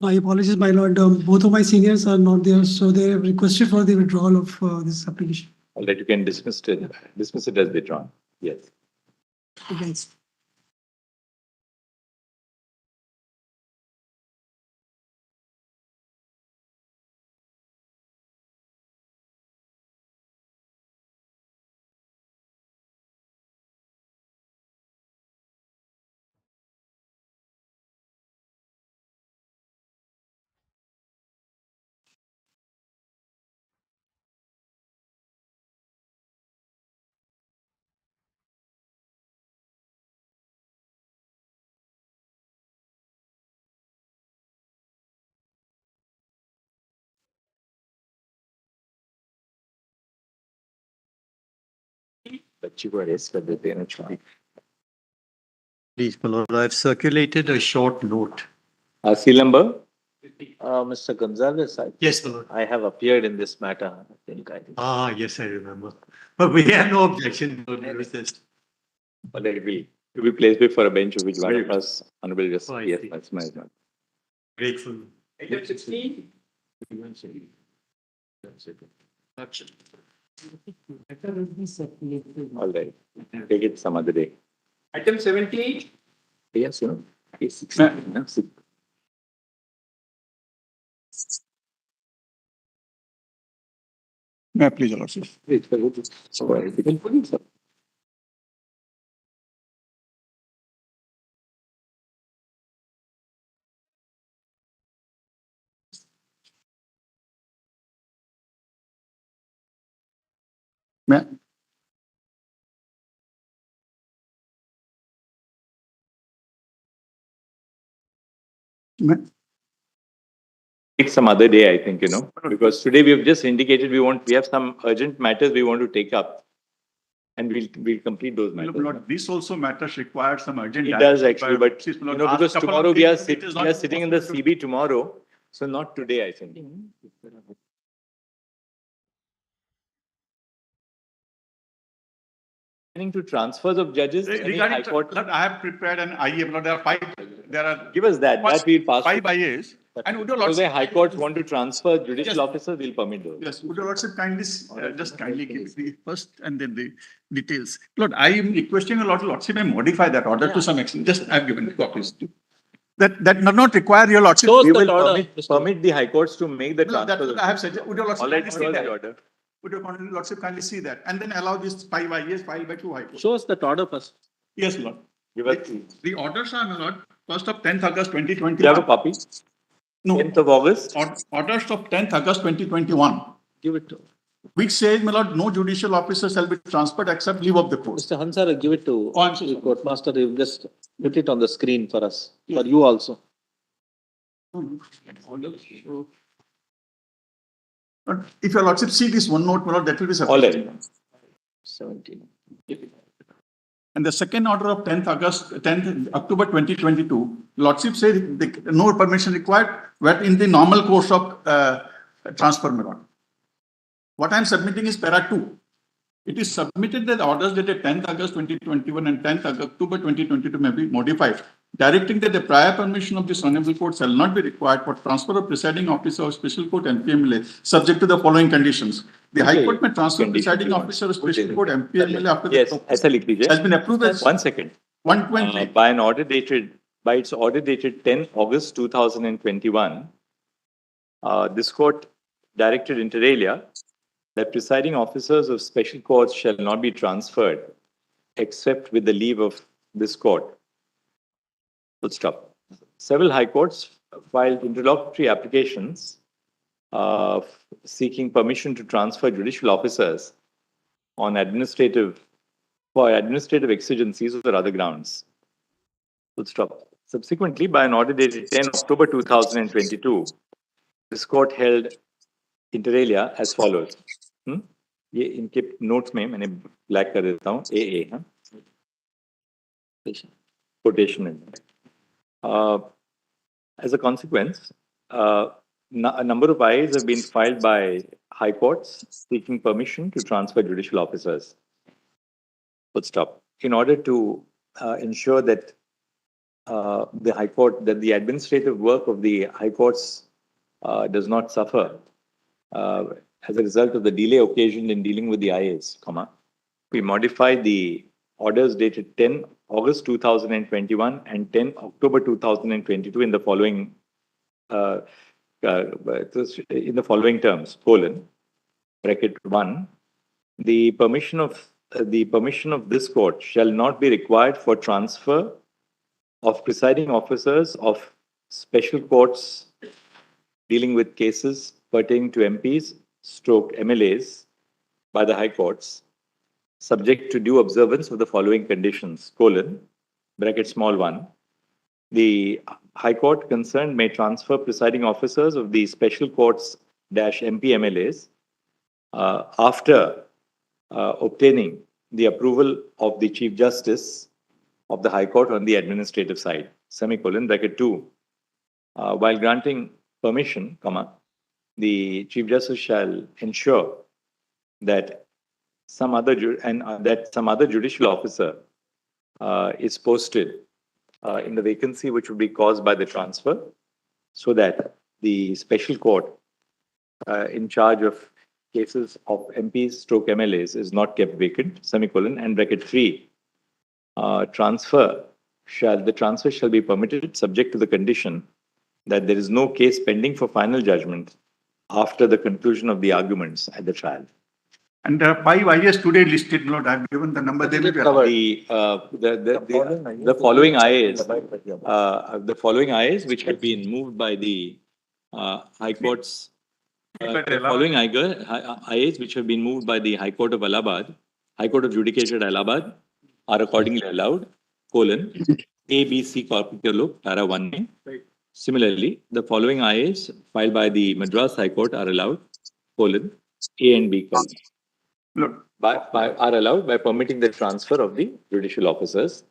My apologies, my lord. Both of my seniors are not there, so they have requested for the withdrawal of this application. All right. You can dismiss it as withdrawn. Yes. Against. But you were arrested with the NHP. Please, my lord, I have circulated a short note. Seal number? Mr. Gonzalez, Yes, my lord. I have appeared in this matter. I think. Yes, I remember. But we have no objection to resist. All right. It will be placed before a bench of which one of us, Honorable Justice. Oh, I Yes, see. that's my job. Grateful. Item 16. All right. Take it some other day. Item 17. Yes, you know. It's 16. No? May I please, your lordship? Take some other day, I think, because today we have just indicated we have some urgent matters we want to take up. And we'll complete those matters. Lord, this also matters require some urgent. It does actually, but Please, my lord, because ask couple tomorrow of we are things, it is not sitting in the CB tomorrow, so not today, I think. To transfers of judges, any High Regarding, Court. Lord, I have prepared an IA, Lord, there are Give us that we'll pass. 5 IAs. And would your So the lordship, High Court want to transfer judicial officers, we'll permit those. yes, would your lordship kindly, just kindly give the first and then the details. Lord, I am requesting a lordship may modify that order to some extent, just I've given the copies. That does not require your lordship. Shows We that will order. permit the High Courts to make the No, that's transfers. what I have said. Would your lordship All right, kindly show see the that? order. Would your lordship kindly see that? And then allow this 5 IAs filed by 2 High Courts. Shows that order first. Yes, Lord. Give us. The orders are, my lord, first of 10th August Do you have a 2021. copy? No, 10th of August. orders of 10th August 2021, Give it to which says, my lord, no judicial officer shall be transferred except leave of the court. Mr. Hansara. Give it to Oh, I'm so the sorry. court master. You just put it on the screen for us, for you also. But if your lordship see this one note, my lord, that will be All sufficient. right. 17. And the second order of 10th October 2022, Lordship said no permission required, but in the normal course of transfer, my lord. What I am submitting is para 2. It is submitted that the orders dated 10th August 2021 and 10th October 2022 may be modified, directing that the prior permission of this honorable court shall not be required for transfer of presiding officer of special court MPMLA, subject to the following conditions. The High Court may transfer presiding officer of special court MPMLA after the Yes, ऐसा लिख लीजिए. has been approved as 1 second. 120. By its order dated 10 August 2021, this court directed inter alia that presiding officers of special courts shall not be transferred except with the leave of this court. Full stop. Several high courts filed interlocutory applications seeking permission to transfer judicial officers on administrative exigencies or other grounds. Full stop. Subsequently, by an order dated 10 October 2022, this court held inter alia as follows. ये इनके notes में मैंने black कर देता हूँ AA हाँ quotation. As a consequence, a number of IAs have been filed by high courts seeking permission to transfer judicial officers. Full stop. In order to ensure that the administrative work of the high courts does not suffer as a result of the delay occasioned in dealing with the IAs, we modified the orders dated 10 August 2021 and 10 October 2022 in the following terms: bracket 1, the permission of this court shall not be required for transfer of presiding officers of special courts dealing with cases pertaining to MPs / MLAs by the high courts, subject to due observance of the following conditions: bracket small 1. The high court concerned may transfer presiding officers of the special courts - MP MLAs after obtaining the approval of the Chief Justice of the High Court on the administrative side, bracket 2. While granting permission, the Chief Justice shall ensure that some other judicial officer is posted in the vacancy which would be caused by the transfer, so that the special court in charge of cases of MPs / MLAs is not kept vacant, and bracket 3. The transfer shall be permitted subject to the condition that there is no case pending for final judgment after the conclusion of the arguments at the trial. And 5 IAs today listed, Lord, I've given the number. They may be The following IAs which have been moved by the high courts. The following IAs which have been moved by the High Court of Allahabad, High Court of Judicature Allahabad, are accordingly allowed: A, B, C corpuscle, para 1. Similarly, the following IAs filed by the Madras High Court are allowed: A and B are allowed by permitting the transfer of the judicial officers.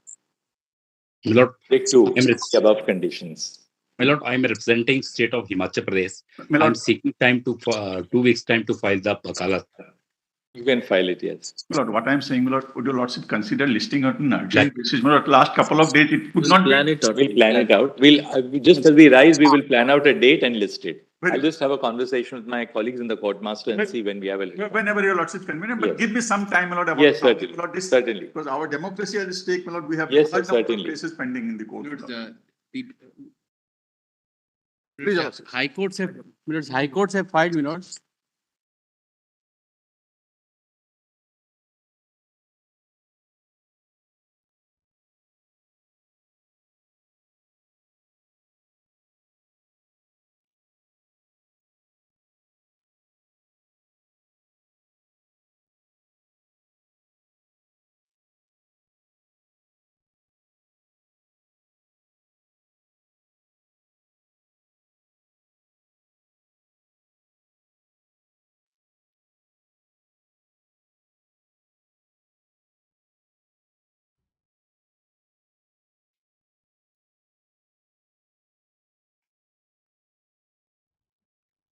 My Lord, to the above conditions. My Lord, I am representing state of Himachal Pradesh. My I am Lord, seeking time to 2 weeks time to file the Kala. You can file it, yes. my Lord, what I am saying, my Lord, would your Lordship consider listing out an urgent basis? My Lord, last couple of days, it could not plan it out. We'll plan it out. Just as we rise, we will plan out a date and list it. I'll just have a conversation with my colleagues in the court master and see when we have a. Whenever your Lordship convenient, but Yes. give me some time, my Lord. about Yes, talking, certainly. my Lord, this- Certainly. Because our democracy is at stake, my Lord, we have Yes, large number of certainly. cases pending in the court. my Lord. High courts have filed, my lords.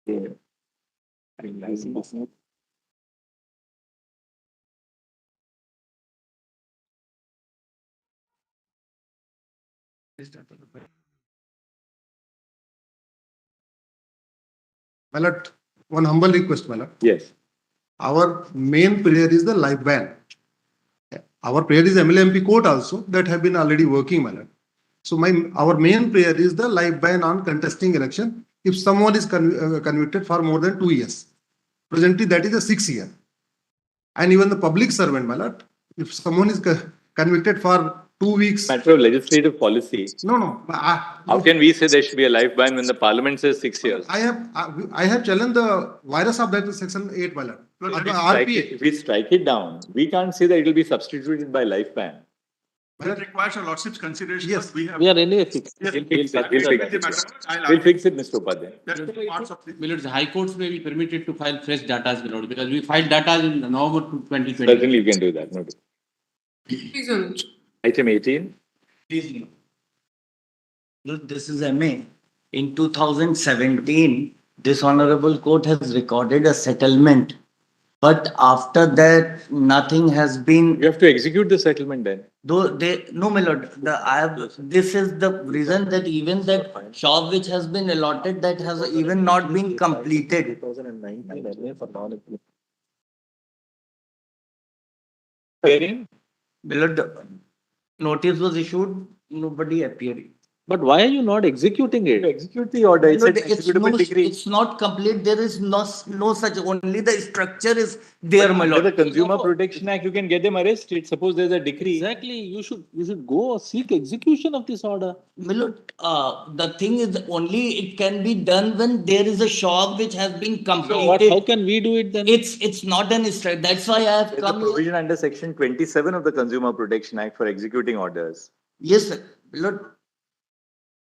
My lord, one humble request, my lord. Yes. Our main prayer is the live ban. Our prayer is MLMP court also that have been already working, my lord. So our main prayer is the live ban on contesting election if someone is convicted for more than 2 years. Presently, that is a 6 year. And even the public servant, my lord, if someone is convicted for 2 weeks. Matter of legislative policy. No. How can we say there should be a life ban when the parliament says 6 years? I have challenged the virus of that section 8, my lord. If we strike it down, we can't say that it will be substituted by life ban. That requires a lordship's consideration. Yes. We have. We are anyway fixed. Yes, We'll fix it. I'll We'll fix it, Mr. Upadhyay. That's the parts of the. Milord, the High Courts may be permitted to file fresh data, Milord, because we filed data in November 2020. Certainly you can do that. No. Please, Your Lordship. Item 18. Look, this is MA. In 2017, this honorable court has recorded a settlement. But after that, nothing has been. You have to execute the settlement then. No, my lord. This is the reason that even that shop which has been allotted, that has even not been completed. 2019 for non-implementation. Hearing? My lord, the notice was issued, nobody appeared. But why are you not executing it? You execute the order. It's an executable decree. It's not complete. There is no such, only the structure is there, my Under lord. the Consumer Protection Act, you can get them arrested. Suppose there's a decree. Exactly. You should go seek execution of this order. My lord, the thing is only it can be done when there is a shop which has been completed. How can we do it then? It's not an strike. That's why I have There's a come here. provision under Section 27 of the Consumer Protection Act for executing orders. Yes, sir. Lord,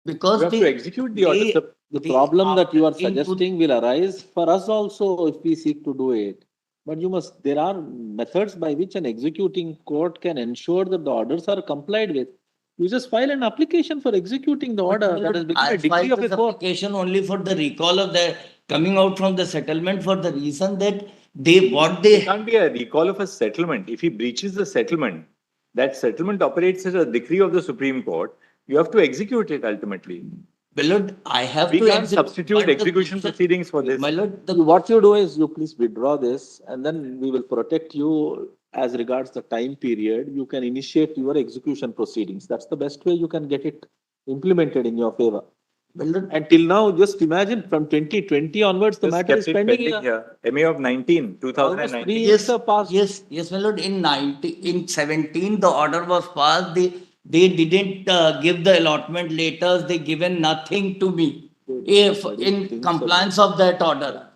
because You have to execute the order. The problem that you are suggesting will arise for us also if we seek to do it. But there are methods by which an executing court can ensure that the orders are complied with. You just file an application for executing the order. That has become a decree of a court. Application only for the recall of the coming out from the settlement for the reason that it can't be a recall of a settlement. If he breaches the settlement, that settlement operates as a decree of the Supreme Court. You have to execute it ultimately. My lord, I have We to can't substitute execution proceedings for this. My lord, What you do is you please withdraw this and then we will protect you as regards the time period. You can initiate your execution proceedings. That's the best way you can get it implemented in your favor. Until now, just imagine from 2020 onwards, the Just matter kept is it pending pending here. here. MA of 2019. Almost 3 years have passed. Yes, my lord. In 17, the order was passed. They didn't give the allotment letters. They given nothing to me. If in compliance of that order.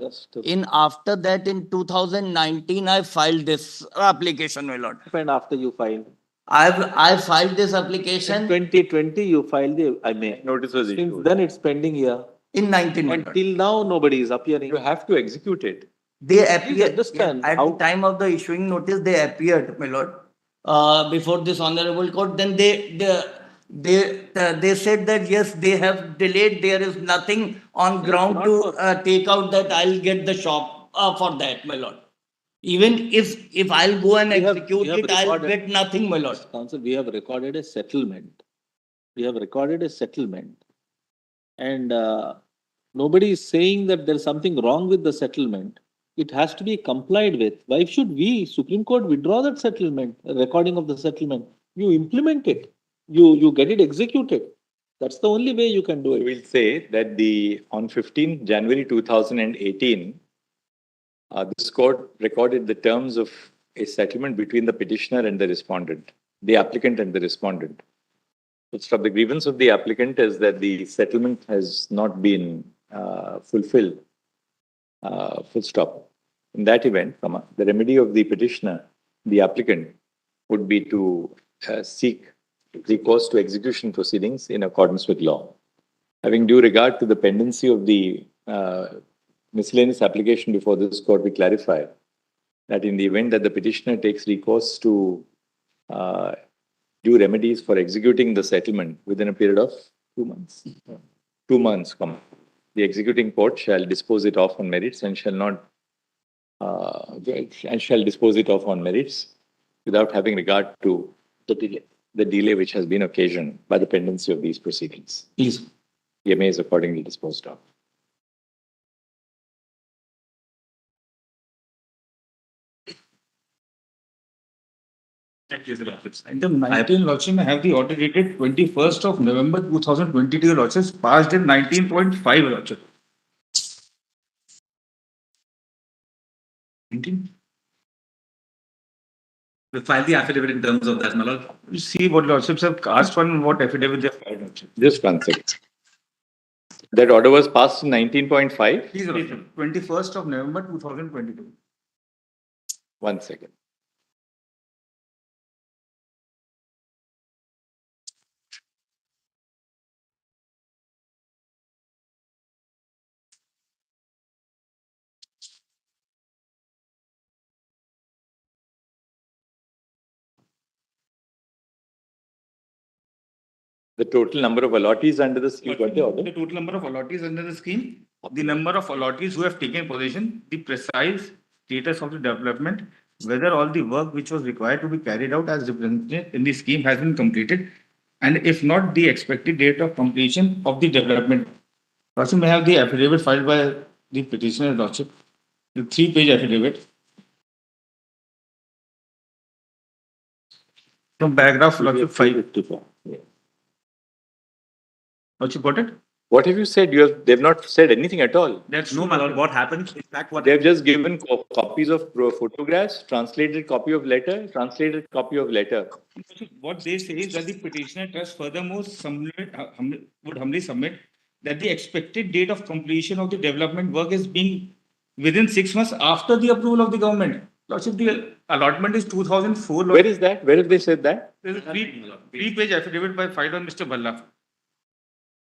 After that, in 2019, I filed this application, my lord. And after you filed? I filed this application. In 2020, you filed the notice was Since issued. then it's pending here. In 19. And till now, nobody is appearing. You have to execute it. They Please appeared understand at how- the time of the issuing notice. They appeared, my lord, before this honorable court. Then they said that yes, they have delayed. There is nothing on ground to take out that I'll get the shop for that, my lord. Even if I'll go and execute it, I'll get nothing, my lord. Counsel, we have recorded a settlement. And nobody is saying that there's something wrong with the settlement. It has to be complied with. Why should we, Supreme Court, withdraw that settlement, a recording of the settlement? You implement it. You get it executed. That's the only way you can do it. We'll say that on 15 January 2018, this court recorded the terms of a settlement between the petitioner and the respondent, the applicant and the respondent. The grievance of the applicant is that the settlement has not been fulfilled. Full stop. In that event, the remedy of the petitioner, the applicant, would be to seek recourse to execution proceedings in accordance with law. Having due regard to the pendency of the miscellaneous application before this court, we clarify that in the event that the petitioner takes recourse to do remedies for executing the settlement within a period of 2 months. 2 months, the executing court shall dispose it off on merits and shall not dispose it off on merits without having regard to the delay which has been occasioned by the pendency of these proceedings. Please. EMA is accordingly disposed of. Item 19, Lordship, may have the order dated 21st of November 2022, Lordship, passed in 19.5, Lordship. 19? We file the affidavit in terms of that, my lord. You see what Lordships have asked for and what affidavit they have filed, Lordship. Just one second. That order was passed in 19.5? Please, Lordship. 21st of November 2022. 1 second. The total number of allottees under the scheme. What the order? The total number of allottees under the scheme, the number of allottees who have taken possession, the precise status of the development, whether all the work which was required to be carried out as represented in the scheme has been completed, and if not, the expected date of completion of the development. Also, may have the affidavit filed by the petitioner, Lordship, the 3-page affidavit. From paragraph, Lordship, 554. Lordship, got it? What have you said? They've not said anything at all. That's no, my lord. What happened? In fact, what They've just given copies of photographs, translated copy of letter, translated copy of letter. What they say is that the petitioner trust furthermore would humbly submit that the expected date of completion of the development work is being within 6 months after the approval of the government. Lordship, the allotment is 2004. Where is that? Where have they said that? There is a 3-page affidavit by filed on Mr. Bhalla.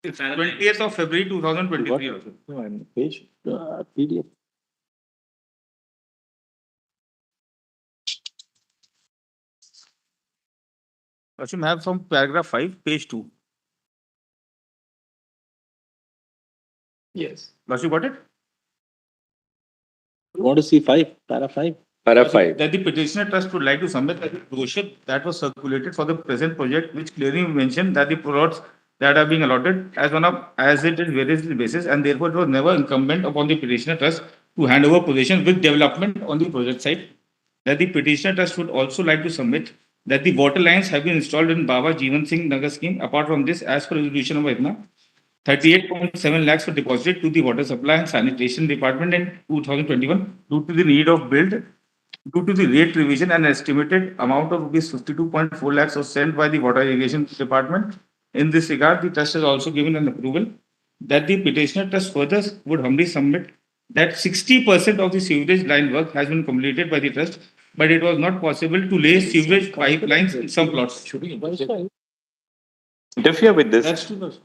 It's 20th of February 2023. No, I'm on page PDF. Lordship, have from paragraph 5, page 2. Yes. Lordship, got it? You want to see 5, para 5? Para 5. That the petitioner trust would like to submit that the brochure that was circulated for the present project, which clearly mentioned that the plots that are being allotted as it is various basis, and therefore it was never incumbent upon the petitioner trust to hand over possession with development on the project site. That the petitioner trust would also like to submit that the water lines have been installed in Baba Jeevan Singh Nagar scheme. Apart from this, as per resolution of ITNA, 38.7 lakhs were deposited to the water supply and sanitation department in 2021 due to the need of build. Due to the rate revision, an estimated amount of rupees 52.4 lakhs was sent by the water irrigation department. In this regard, the trust has also given an approval that the petitioner trust further would humbly submit that 60% of the sewerage line work has been completed by the trust, but it was not possible to lay sewerage pipelines in some plots. Interfere with this. That's too much.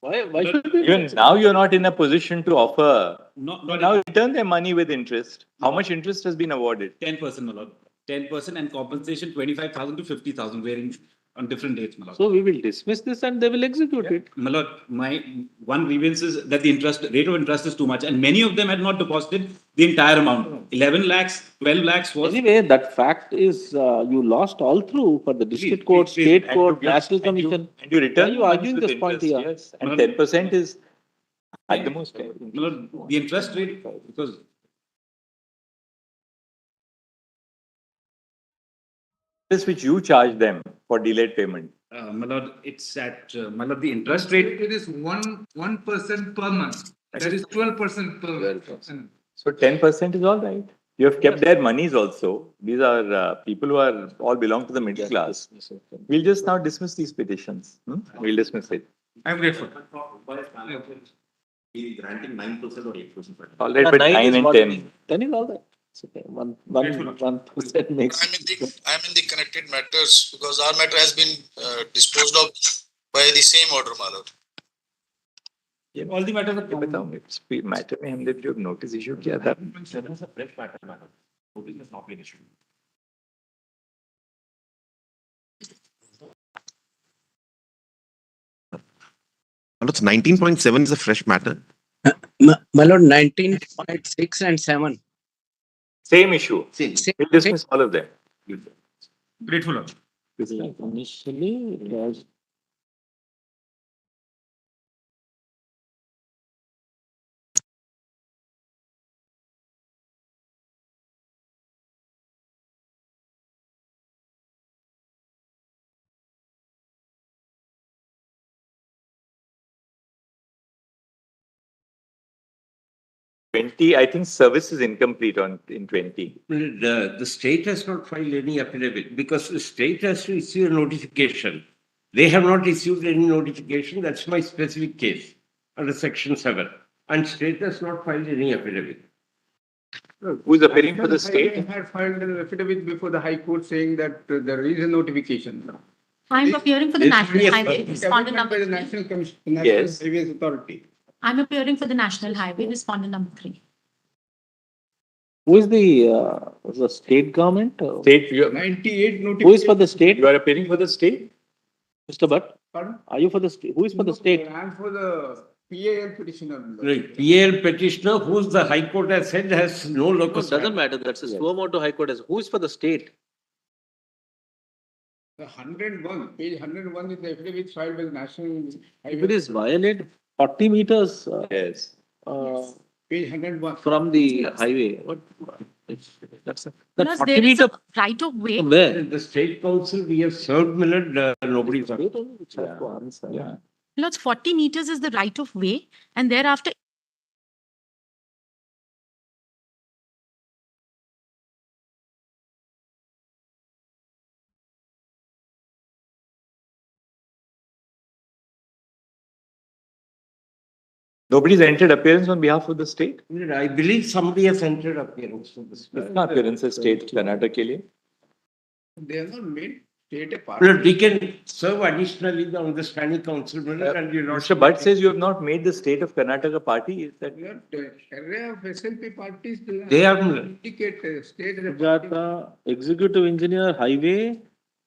Why should we? Even now, you're not in a position to offer. Not Now return their money with interest. How much interest has been awarded? 10%, my lord. 10% and compensation 25,000 to 50,000, varying on different dates, my lord. So we will dismiss this and they will execute it. My lord, my one grievance is that the rate of interest is too much, and many of them had not deposited the entire amount. 11 lakhs, 12 lakhs was. Anyway, that fact is you lost all through for the district court, state court, national commission. And you return. Why are you arguing this point here? Yes. And 10% is at the most. My lord, the interest rate, because This which you charge them for delayed payment. my lord, it's at my lord, the interest rate. It is 1% per month. That is 12% per annum. So 10% is all right. You have kept their monies also. These are people who are all belong to the middle class. We'll just now dismiss these petitions. We'll dismiss it. I'm grateful. Granting 9% or 8%. All right, but 9 and 10. 10 is all right. It's okay. 1% makes. I'm in the connected matters because our matter has been disposed of by the same order, my lord. All the matters are. ये बताओ matter में हमने जो notice issue किया था Lord, 19.7 is a fresh matter. My lord, 19.6 and 7. Same issue. Same. We'll dismiss all of them. Grateful, Lord. Initially, it was 20, I think service is incomplete in 20. The state has not filed any affidavit because the state has to issue a notification. They have not issued any notification. That's my specific case under section 7. And state has not filed any affidavit. Who's appearing for the state? I had filed an affidavit before the High Court saying that there is a notification. I'm appearing for the This National is Highway, respondent Development by the number 3. National Commission, National Yes. Highways Authority. I'm appearing for the National Highway, respondent number 3. who is the state government? State, 98 notification. Who is for the state? you are appearing for the state? Mr. Bhatt, Pardon? are you for the state? Who is for the state? I am for the PAL petitioner. Right. PL petitioner, whose the High Court has said has no No, locus. doesn't matter. That's a suo motu High Court. Who is for the state? The 101, page 101 is the affidavit filed by the National If it Highway. is violate 40 meters Yes. Page 101. from the highway, that's that Plus, 40 there is meter a right of way. from where? The state council, we have served Millard, nobody's. Yeah. Lords, 40 meters is the right of way, and thereafter Nobody's entered appearance on behalf of the state? I believe somebody has entered appearance for this. कितना appearance है state Karnataka के लिए? They are not made state a Millard, party. we can serve additionally on the standing council, Millard, and you're not. Mr. Bhatt says you have not made the state of Karnataka a party. Is that? Array of SLP parties. They are- Indicate state as a party. Sujata, executive engineer, highway,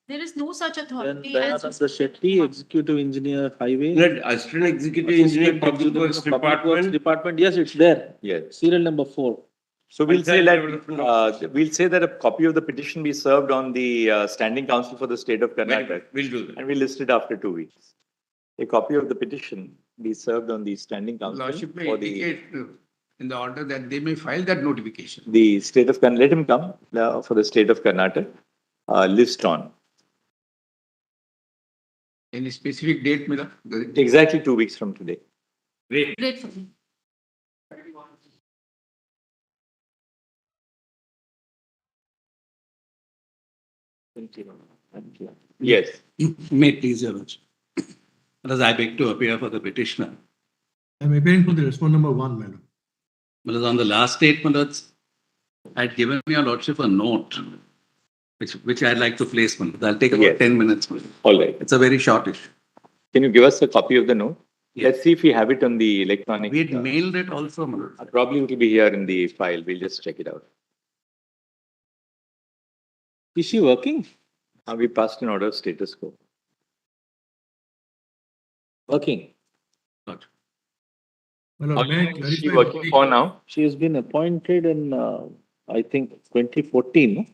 there is no such then authority Dayananda as Shetty, executive engineer, highway. Millard, assistant executive engineer, public works department. Department, yes, it's there. Yes. Serial number 4. So we'll say Development that, we'll say that a copy of the petition be served on the standing council for the state of Karnataka. We'll do that. And we'll list it after 2 weeks. A copy of the petition be served on the standing council Lordship may for the, indicate in the order that they may file that notification. the state of Karnataka. Let him come for the state of Karnataka, list on. Any specific date, Mila? Exactly 2 weeks from today. great for me. Yes. May it please your lordship. As I beg to appear for the petitioner. I'm appearing for the respondent number 1, madam. But on the last date, my lords, I had given your lordship a note, which I'd like to place, my lords. I'll take about Yes. 10 minutes. My lord. All right. It's a very short issue. Can you give us a copy of the note? Let's see if we have it on the electronic. We had mailed it also, my lord. Probably it will be here in the file. We'll just check it out. Is she working? We passed an order of status quo. Working. My How lord, may I long is she clarify working for now? She has been appointed in, I think, 2014. No?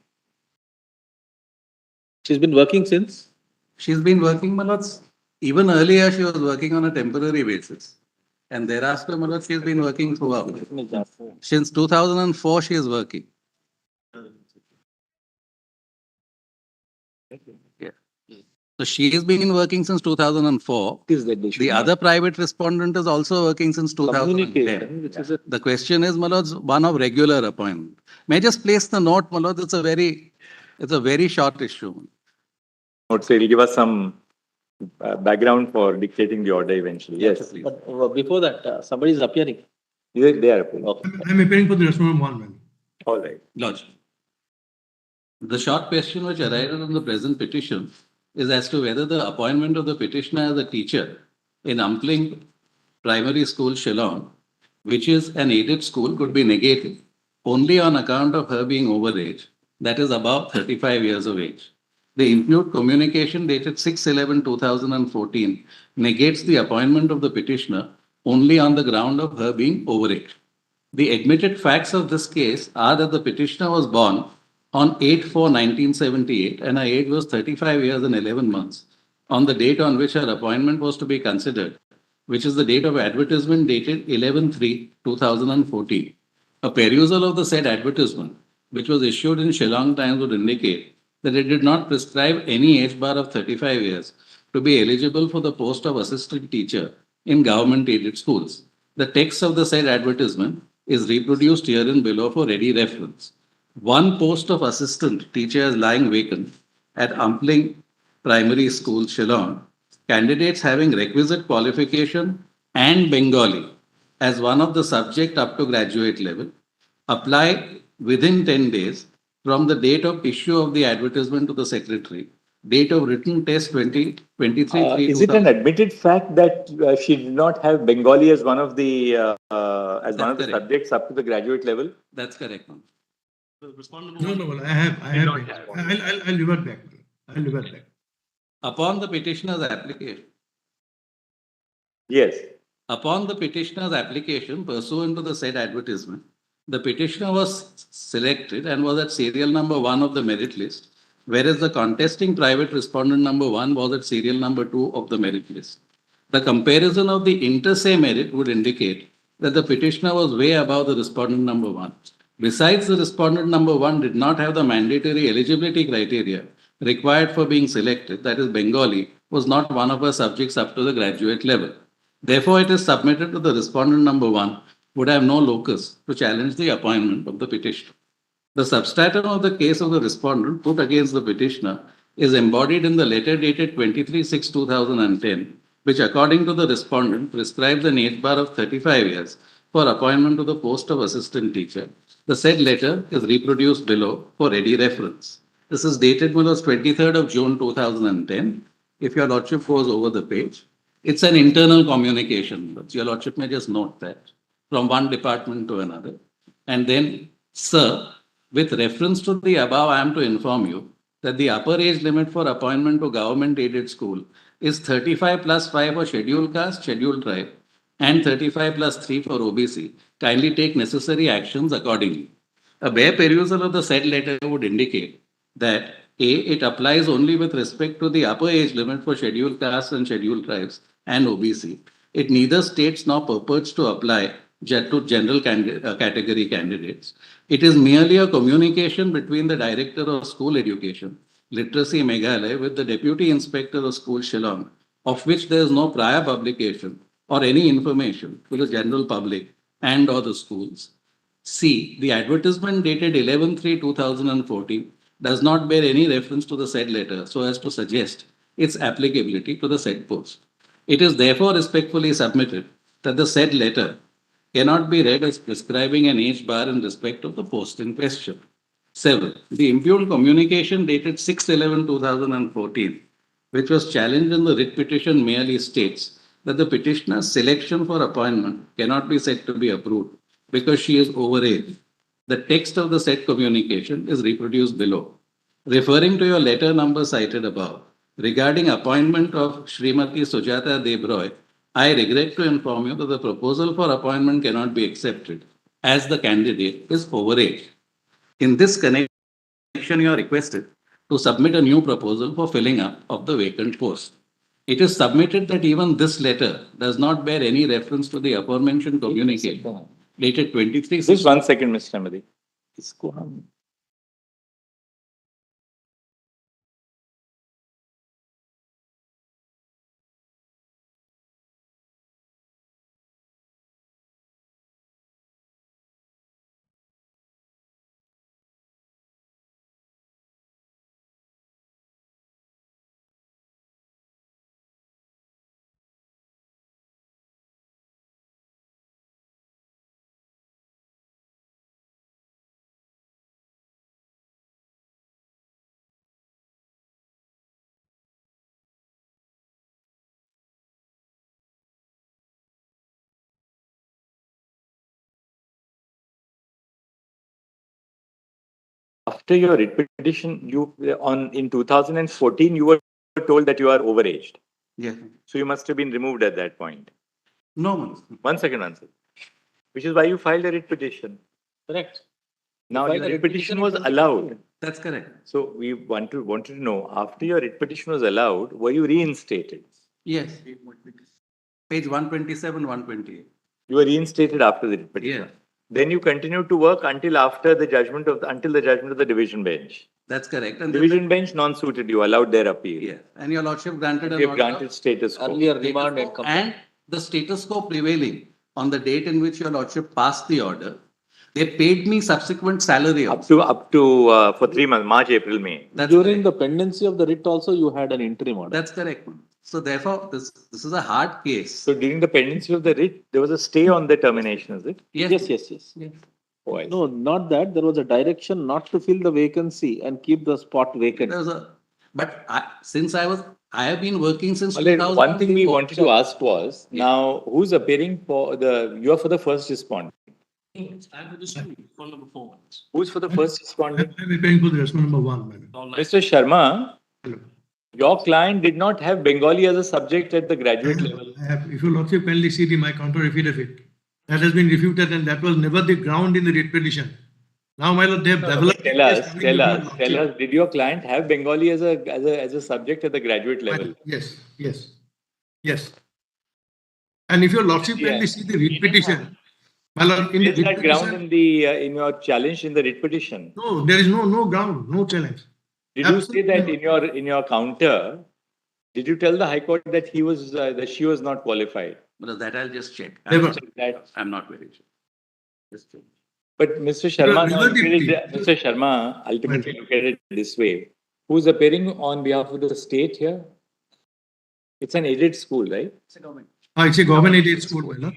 She's been working since? She's been working, my lords. Even earlier, she was working on a temporary basis. And thereafter, my lord, she's been working throughout. Since 2004, she is working. Yeah. So she has been working since 2004. The other private respondent is also working since 2010. Communication, which is a The question is, my lords, one of regular appointment. May I just place the note, my lords? It's a very short issue. Note, so it'll give us some background for dictating the order eventually. Yes. But before that, somebody is appearing. They are appearing. Okay. I'm appearing for the respondent number 1, madam. All right. Lodge. The short question which arises on the present petition is as to whether the appointment of the petitioner as a teacher in Umpling Primary School, Shillong, which is an aided school, could be negated only on account of her being overage, that is above 35 years of age. The impute communication dated 6/11/2014 negates the appointment of the petitioner only on the ground of her being overage. The admitted facts of this case are that the petitioner was born on 8/4/1978 and her age was 35 years and 11 months on the date on which her appointment was to be considered, which is the date of advertisement dated 11/3/2014. A perusal of the said advertisement, which was issued in Shillong Times, would indicate that it did not prescribe any age bar of 35 years to be eligible for the post of assistant teacher in government aided schools. The text of the said advertisement is reproduced herein below for ready reference. One post of assistant teacher is lying vacant at Ampling Primary School, Shillong. Candidates having requisite qualification and Bengali as one of the subject up to graduate level apply within 10 days from the date of issue of the advertisement to the secretary. Date of written test 2023. Is it an admitted fact that she did not have Bengali as one of the subjects up to the graduate level? That's correct. No, I have. I'll revert back. I'll revert back. Upon the petitioner's application. Yes. Upon the petitioner's application pursuant to the said advertisement, the petitioner was selected and was at serial number 1 of the merit list, whereas the contesting private respondent number 1 was at serial number 2 of the merit list. The comparison of the inter se merit would indicate that the petitioner was way above the respondent number 1. Besides, the respondent number 1 did not have the mandatory eligibility criteria required for being selected, that is, Bengali was not one of her subjects up to the graduate level. Therefore, it is submitted to the respondent number 1 would have no locus to challenge the appointment of the petitioner. The substratum of the case of the respondent put against the petitioner is embodied in the letter dated 23/6/2010, which, according to the respondent, prescribes an age bar of 35 years for appointment to the post of assistant teacher. The said letter is reproduced below for ready reference. This is dated on 23rd of June 2010. If your Lordship goes over the page, it's an internal communication. Your Lordship may just note that from one department to another. And then, sir, with reference to the above, I am to inform you that the upper age limit for appointment to government aided school is 35 plus 5 for scheduled caste, scheduled tribe, and 35 plus 3 for OBC. Kindly take necessary actions accordingly. A bare perusal of the said letter would indicate that A, it applies only with respect to the upper age limit for scheduled castes and scheduled tribes and OBC. It neither states nor purports to apply to general category candidates. It is merely a communication between the Director of School Education, Literacy Meghalaya, with the Deputy Inspector of School Shillong, of which there is no prior publication or any information to the general public and or the schools. C. The advertisement dated 11/3/2014 does not bear any reference to the said letter so as to suggest its applicability to the said post. It is therefore respectfully submitted that the said letter cannot be read as prescribing an age bar in respect of the post in question. 7. The impugned communication dated 6/11/2014, which was challenged in the writ petition, merely states that the petitioner's selection for appointment cannot be said to be approved because she is overage. The text of the said communication is reproduced below. Referring to your letter number cited above, regarding appointment of Srimati Sujata Debroy, I regret to inform you that the proposal for appointment cannot be accepted as the candidate is overage. In this connection, you are requested to submit a new proposal for filling up of the vacant post. It is submitted that even this letter does not bear any reference to the aforementioned communication dated 23. Just 1 second, Mr. Amadi. After your writ petition, in 2014, you were told that you are overaged. Yeah. So you must have been removed at that point. No, my lord. 1 second, answer. Which is why you filed a writ petition. Correct. Now, filed your a writ writ petition petition was in allowed. That's correct. So we wanted to know, after your writ petition was allowed, were you reinstated? Yes. Page 127, 128. You were reinstated after the writ petition. Yeah. Then you continued to work until the judgment of the division bench. That's correct. And then Division bench non-suited you, allowed their appeal. Yes. And your lordship granted an You have order granted status quo. Earlier status remand and quo complaint. and the status quo prevailing on the date in which your lordship passed the order. They paid me subsequent salary Up also. to for 3 months, March, April, May. That's During correct. the pendency of the writ also, you had an interim order. That's correct. So therefore, this is a hard case. So during the pendency of the writ, there was a stay on the termination, is it? Yes. Yes. Oh, I see. No, not that. There was a direction not to fill the vacancy and keep the spot vacant. There was since I have been working since Alright, 2000. one thing we wanted to ask was, now who's appearing you are for the first respondent. I'm with the call number 4. Who's for the first respondent? I'm paying for the response number 1, madam. Mr. Sharma, your client did not have Bengali as a subject at the graduate level. I have, if your lordship kindly see my counter affidavit, that has been refuted and that was never the ground in the writ petition. Now, my lord, they have developed. Tell us, did your client have Bengali as a subject at the graduate level? Yes. And if your lordship kindly see the writ petition, my lord, in the Is writ that ground petition, in your challenge in the writ petition? no, there is no ground, no challenge. Did you say that in your counter? Did you tell the High Court that she was not qualified? But that I'll just check. Never. I'm not very sure. Just check. But Mr. Sharma, ultimately look at it this way. Who's appearing on behalf of the state here? It's an aided school, right? It's a government. It's a government aided school, my lord.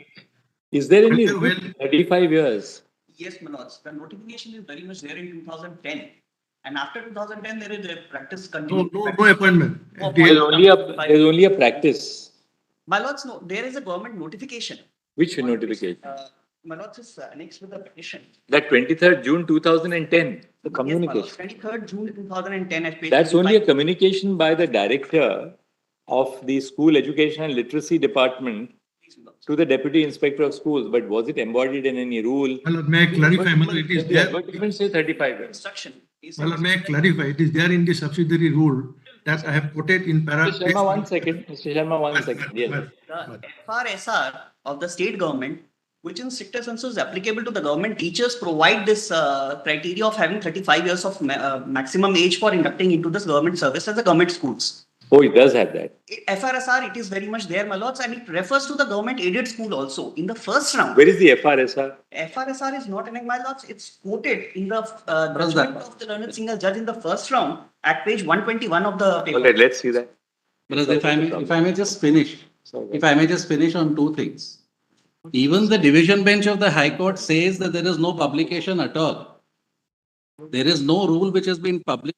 Is there any 35 years? Yes, my lords. The notification is very much there in 2010. And after 2010, there is a practice continuing. No appointment. There's only a practice. My lords, no, there is a government notification. Which notification? My lords is annexed with the petition. That 23rd June 2010. The communication. Yes, 23rd June 2010 at page That's only a 25. communication by the director of the School Education and Literacy Department to the Deputy Inspector of Schools. But was it embodied in any rule? My lord, may I clarify, my lord, it is there. But even say 35 years. Instruction. My lord, may I clarify, it is there in the subsidiary rule that I have quoted in paragraph. Mr. Sharma, 1 second. Mr. Sharma, 1 second. Yes. The FRSR of the state government, which in stricter sense is applicable to the government teachers, provide this criteria of having 35 years of maximum age for inducting into this government service as the government schools. Oh, it does have that. FRSR, it is very much there, my lords, and it refers to the government aided school also. In the first round, Where is the FRSR? FRSR is not an my lords, it's quoted in the judgment of the learned single judge in the first round at page 121 of the paper. All right, let's see that. Because if I may just finish on two things. Even the division bench of the High Court says that there is no publication at all. There is no rule which has been published.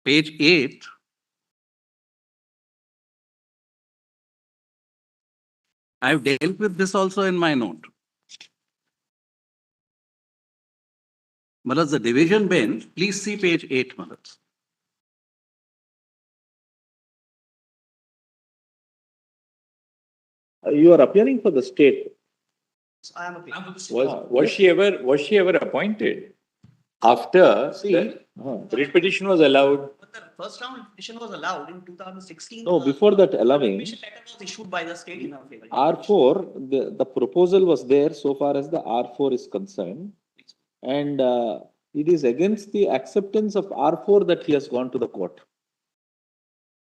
Page 8. I've dealt with this also in my note. Malas, the division bench, please see page 8, Malas. You are appearing for the state. I am appealing. Was she ever appointed after the writ petition was allowed? But the first round petition was allowed in 2016. No, before that allowing, Permission letter was issued by the state in our favor. R4, the proposal was there so far as the R4 is concerned. And it is against the acceptance of R4 that he has gone to the court.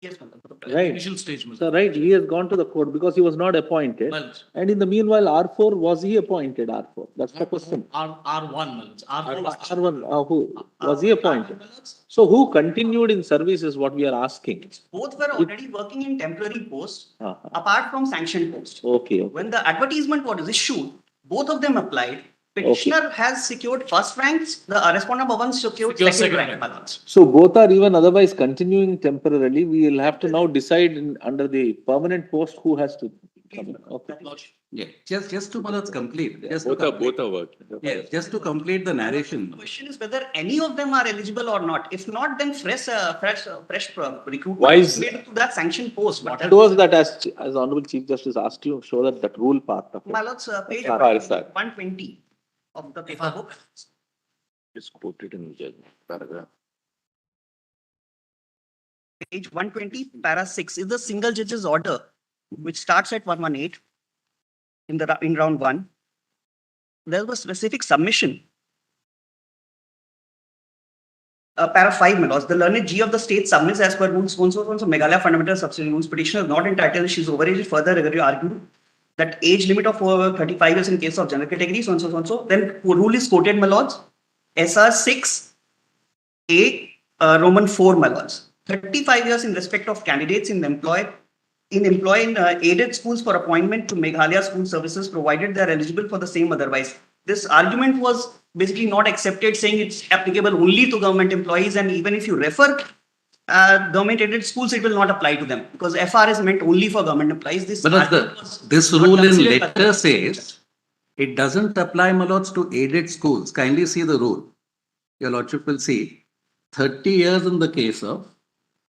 Yes, ma'am. Right. Initial stage, ma'am. So, right, he has gone to the court because he was not appointed. Well, And in the meanwhile, R4, was he appointed R4? That's the question. R1, ma'am. R4 was R1, who was he appointed? So who continued in service is what we are asking. Both were already working in temporary posts, Uh-huh. apart from sanctioned posts. Okay. When the advertisement was issued, both of them applied. Petitioner has secured first ranks, the respondent number one secured second rank. my lords. So both are even otherwise continuing temporarily. We will have to now decide under the permanent post who has to come in. Okay. Yeah, just to complete. Both are working. Yes, just to complete the narration. Question is whether any of them are eligible or not. If not, then fresh recruitment Why is- is made to that sanction post. But Show us that as Honorable Chief Justice asked you, show that rule part of it. my lords, page FR is that? 120 of the paper book. It's quoted in the judgment paragraph. Page 120, para 6 is the single judge's order, which starts at 118 in round 1. There was specific submission. Para 5, my lords, the learned G of the state submits as per rules so Meghalaya fundamental subsidiary rules. Petitioner is not entitled, she is overaged. Further, argued that age limit of 35 years in case of general category, so and so, so and so. Then rule is quoted, my lords. SR 6, A, Roman 4, my lords. 35 years in respect of candidates in aided schools for appointment to Meghalaya school services, provided they are eligible for the same otherwise. This argument was basically not accepted, saying it's applicable only to government employees, and even if you refer government aided schools, it will not apply to them because FR is meant only for government employees. This rule in letter says it doesn't apply, my lords, to aided schools. Kindly see the rule. Your lordship will see 30 years in the case of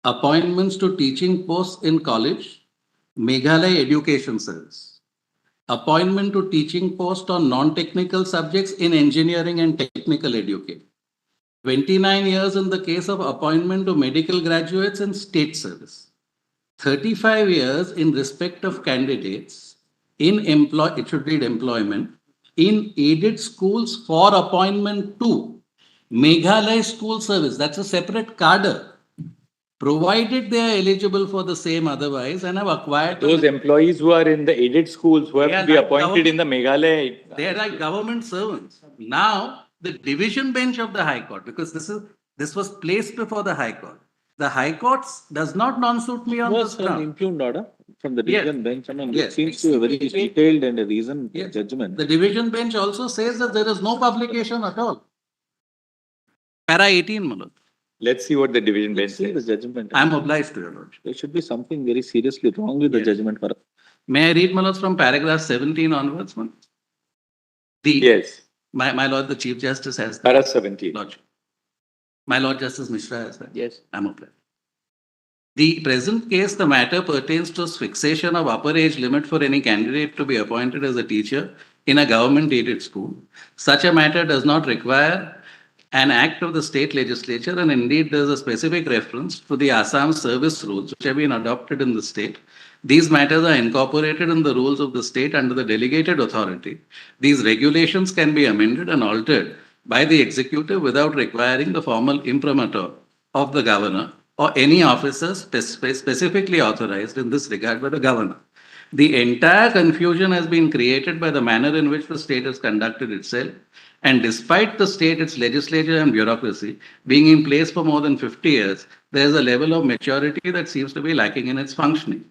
appointments to teaching posts in college, Meghalaya Education Service. Appointment to teaching post on non-technical subjects in engineering and technical education. 29 years in the case of appointment to medical graduates in state service. 35 years in respect of candidates in it should read employment, in aided schools for appointment to Meghalaya school service. That's a separate cadre. Provided they are eligible for the same otherwise and have acquired... Those employees who are in the aided schools who have to be appointed in the Meghalaya... They are like government servants. Now, the division bench of the High Court, because this was placed before the High Court. The High Court does not non-suit me on this ground. Impugned order from the division bench. I mean, Yes. it seems to be a very detailed and a reasoned judgment. The division bench also says that there is no publication at all. Para 18, Manoj. Let's see what the division bench See the says. judgment. I am obliged to your lordship. There should be something very seriously wrong with the judgment. May I read, Manoj, from paragraph 17 onwards, Manoj? Yes. My Lord, the Chief Justice has that. Para 17. Lordship. My Lord Justice Mishra has that. Yes. I am obliged. The present case, the matter pertains to fixation of upper age limit for any candidate to be appointed as a teacher in a government-aided school. Such a matter does not require an act of the state legislature, and indeed there is a specific reference to the Assam service rules which have been adopted in the state. These matters are incorporated in the rules of the state under the delegated authority. These regulations can be amended and altered by the executive without requiring the formal imprimatur of the governor or any officer specifically authorized in this regard by the governor. The entire confusion has been created by the manner in which the state has conducted itself. And despite the state, its legislature and bureaucracy being in place for more than 50 years, there is a level of maturity that seems to be lacking in its functioning.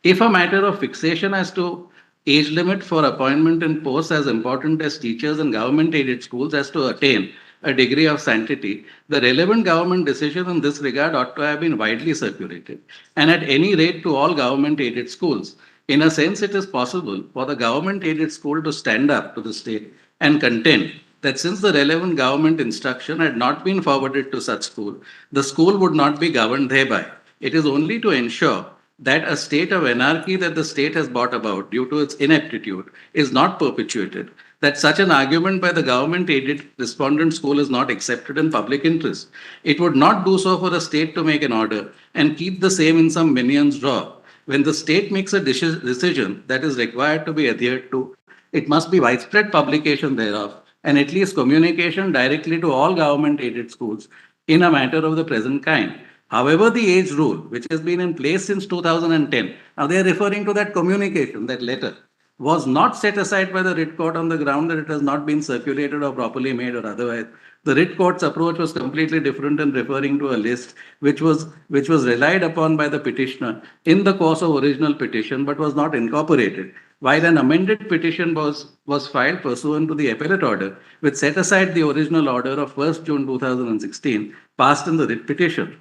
If a matter of fixation as to age limit for appointment in posts as important as teachers in government-aided schools has to attain a degree of sanctity, the relevant government decision in this regard ought to have been widely circulated, and at any rate to all government-aided schools. In a sense, it is possible for the government-aided school to stand up to the state and contend that since the relevant government instruction had not been forwarded to such school, the school would not be governed thereby. It is only to ensure that a state of anarchy that the state has brought about due to its ineptitude is not perpetuated, that such an argument by the government-aided respondent school is not accepted in public interest. It would not do so for a state to make an order and keep the same in some minion's drawer. When the state makes a decision that is required to be adhered to, it must be widespread publication thereof, and at least communication directly to all government-aided schools in a matter of the present kind. However, the age rule, which has been in place since 2010, now they are referring to that communication, that letter, was not set aside by the writ court on the ground that it has not been circulated or properly made or otherwise. The writ court's approach was completely different in referring to a list which was relied upon by the petitioner in the course of original petition but was not incorporated. While an amended petition was filed pursuant to the appellate order, which set aside the original order of 1st June 2016, passed in the writ petition.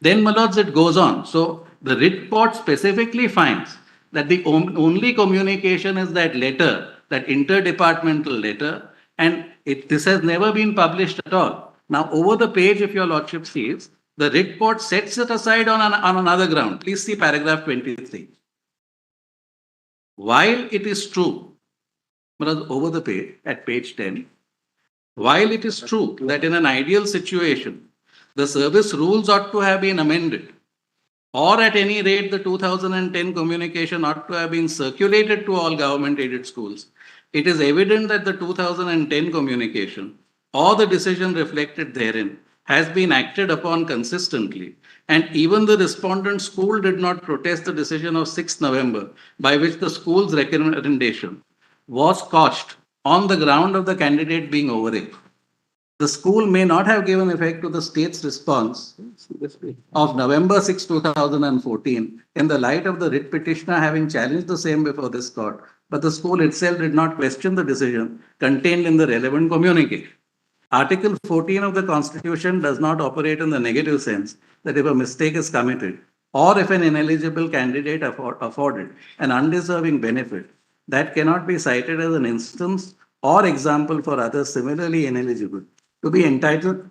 Then, my lords, it goes on. So, the writ court specifically finds that the only communication is that letter, that interdepartmental letter, and this has never been published at all. Now, over the page, if your lordship sees, the writ court sets it aside on another ground. Please see paragraph 23. While it is true, over the page, at page 10, while it is true that in an ideal situation, the service rules ought to have been amended, or at any rate, the 2010 communication ought to have been circulated to all government-aided schools, it is evident that the 2010 communication or the decision reflected therein has been acted upon consistently, and even the respondent school did not protest the decision of 6th November, by which the school's recommendation was quashed on the ground of the candidate being overage. The school may not have given effect to the state's response of November 6, 2014, in the light of the writ petitioner having challenged the same before this court, but the school itself did not question the decision contained in the relevant communique. Article 14 of the Constitution does not operate in the negative sense that if a mistake is committed or if an ineligible candidate afforded an undeserving benefit, that cannot be cited as an instance or example for others similarly ineligible to be entitled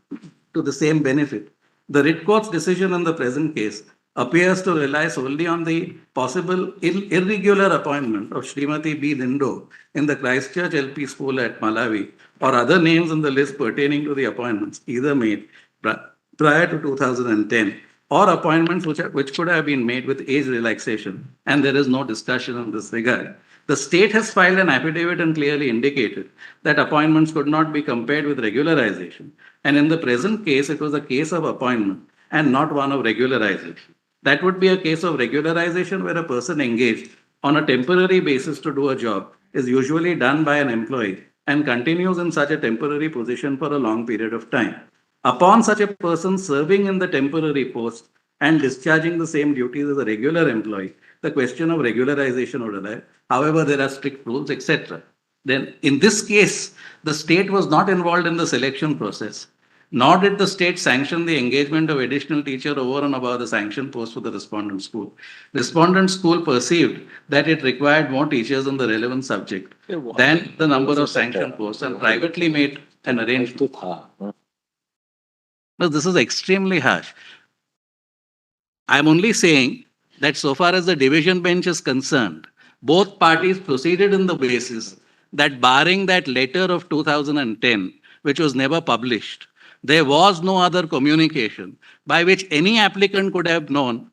to the same benefit. The writ court's decision in the present case appears to rely solely on the possible irregular appointment of Srimati B. Lindo in the Christchurch LP School at Malawi, or other names in the list pertaining to the appointments either made prior to 2010 or appointments which could have been made with age relaxation, and there is no discussion in this regard. The state has filed an affidavit and clearly indicated that appointments could not be compared with regularization, and in the present case, it was a case of appointment and not one of regularization. That would be a case of regularization where a person engaged on a temporary basis to do a job is usually done by an employee and continues in such a temporary position for a long period of time. Upon such a person serving in the temporary post and discharging the same duties as a regular employee, the question of regularization would arise. However, there are strict rules, etc. Then, in this case, the state was not involved in the selection process, nor did the state sanction the engagement of additional teacher over and above the sanction post for the respondent school. Respondent school perceived that it required more teachers in the relevant subject than the number of sanction posts and privately made an arrangement. No, this is extremely harsh. I'm only saying that so far as the division bench is concerned, both parties proceeded in the basis that barring that letter of 2010, which was never published, there was no other communication by which any applicant could have known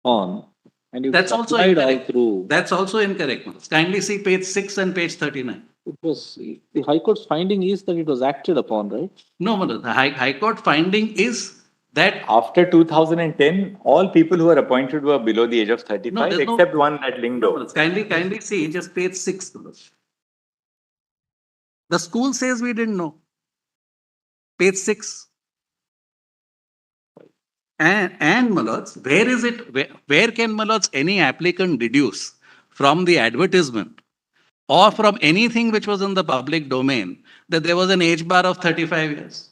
On. And that's also applied all incorrect. through. That's also incorrect. Kindly see page 6 and page 39. It was, the High Court's finding is that it was acted upon, right? No, the High Court finding is that after 2010, all people who were appointed were below the age of 35, except one at Lindo. Kindly see just page 6. The school says we didn't know. Page 6. And my lords, where is it? Where can, my lords, any applicant deduce from the advertisement or from anything which was in the public domain that there was an age bar of 35 years?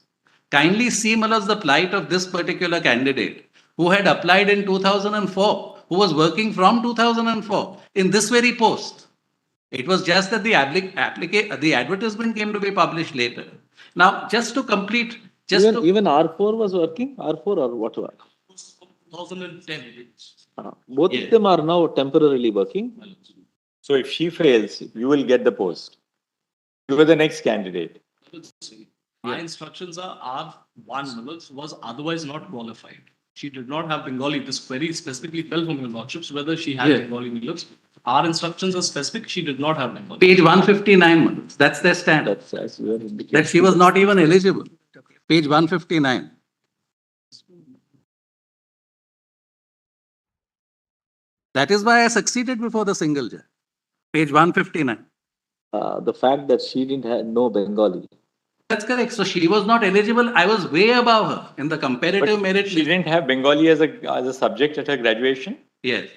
Kindly see, my lords, the plight of this particular candidate who had applied in 2004, who was working from 2004 in this very post. It was just that the advertisement came to be published later. Now, just to complete, even R4 was working, R4 or whatever. 2010. Both of them are now temporarily working. So if she fails, you will get the post. You are the next candidate. My instructions are R1 was otherwise not qualified. She did not have Bengali. This query specifically fell from your lordships whether she had Bengali Milux. Our instructions are specific. She did not have Bengali. Page 159, that's their standard. That she was not even eligible. Page 159. That is why I succeeded before the single judge. Page 159. The fact that she didn't have no Bengali. That's correct. So she was not eligible. I was way above her in the comparative merit. She didn't have Bengali as a subject at her graduation? Yes.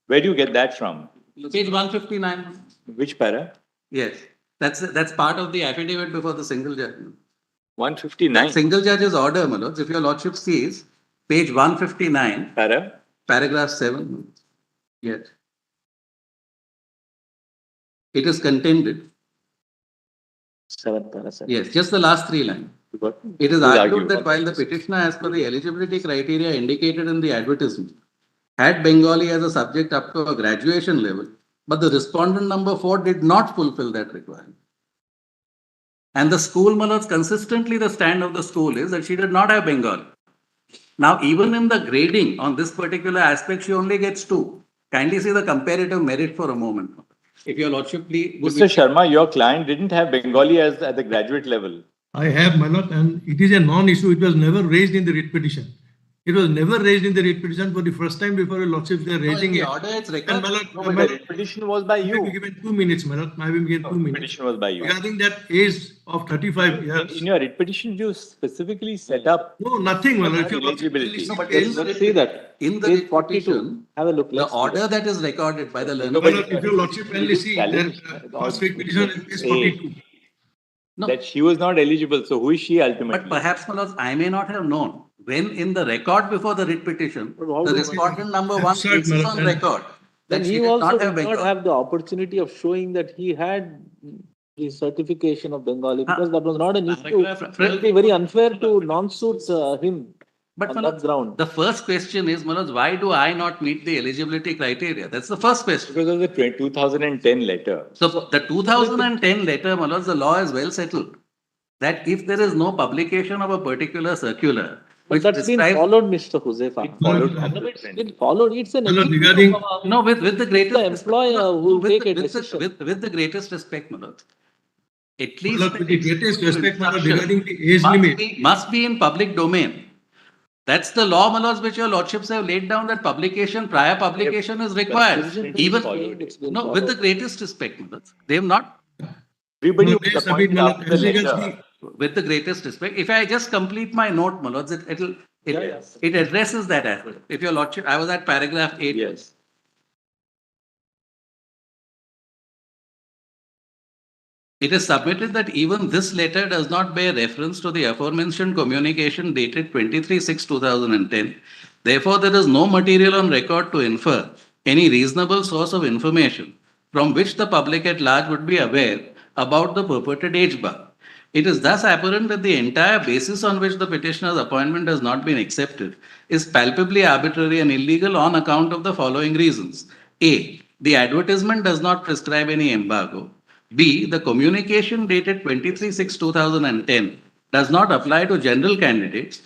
Where do you get that from? Page 159. Which para? Yes. That's part of the affidavit before the single judge. 159. Single judge's order, my lords, if your lordship sees, page 159, Para? paragraph 7. Yes. It is contended. 7 para 7. Yes, just the last 3 lines. It is argued that while the petitioner, as per the eligibility criteria indicated in the advertisement, had Bengali as a subject up to a graduation level, but the respondent number 4 did not fulfill that requirement. And the school, Malad, consistently the stand of the school is that she did not have Bengali. Now, even in the grading on this particular aspect, she only gets 2. Kindly see the comparative merit for a moment. If your lordship, please. Mr. Sharma, your client didn't have Bengali as at the graduate level. I have, my lord, and it is a non-issue. It was never raised in the writ petition. It was never raised in the writ petition for the first time before your lordship. They are raising it. Order, it's And my lord, No, but the writ petition was by I will be you. given 2 minutes, my lord. I will be given 2 minutes. Petition was by you. Regarding that age of 35 years. In your writ petition, you specifically set up. No, nothing, my lord. If your eligibility. No, but Let's see that. in the Page 42. petition, Have a look. the order that is recorded by the learned. My lord, if your lordship kindly see, their first writ petition is page 42. No. That she was not eligible. So who is she ultimately? But perhaps, Malad, I may not have known when in the record before the writ petition, the respondent number 1 Absurd, is on Malad. record. Then That she he did also not did have not Bengali. have the opportunity of showing that he had the certification of Bengali because that was not an issue. It would be very unfair to non-suit him But on Malad, that ground. the first question is, Malad, why do I not meet the eligibility criteria? That's the first question. Because of the 2010 letter. So the 2010 letter, Malad, the law is well settled. That if there is no publication of a particular circular, But which that's been describes followed, Mr. Josefa. Followed. It's been followed. It's an My lord, executive regarding of no, with the greatest the employer who with take the, a with, decision. with the greatest respect, Malad. At My least lord, with the greatest respect, my lord, instruction regarding the age must limit. must be in public domain. That's the law, Malad, which your lordships have laid down that publication, prior publication is required. Even no, with the greatest respect, Malad. They have not. Everybody No, was yes, appointed Abhi, after the as regards letter. With the greatest respect, if I just complete my note, Malad, it addresses that aspect. If your lordship, I was at paragraph 8. Yes. It is submitted that even this letter does not bear reference to the aforementioned communication dated 23/6/2010. Therefore, there is no material on record to infer any reasonable source of information from which the public at large would be aware about the purported age bar. It is thus apparent that the entire basis on which the petitioner's appointment has not been accepted is palpably arbitrary and illegal on account of the following reasons. A. The advertisement does not prescribe any embargo. B. The communication dated 23/6/2010 does not apply to general candidates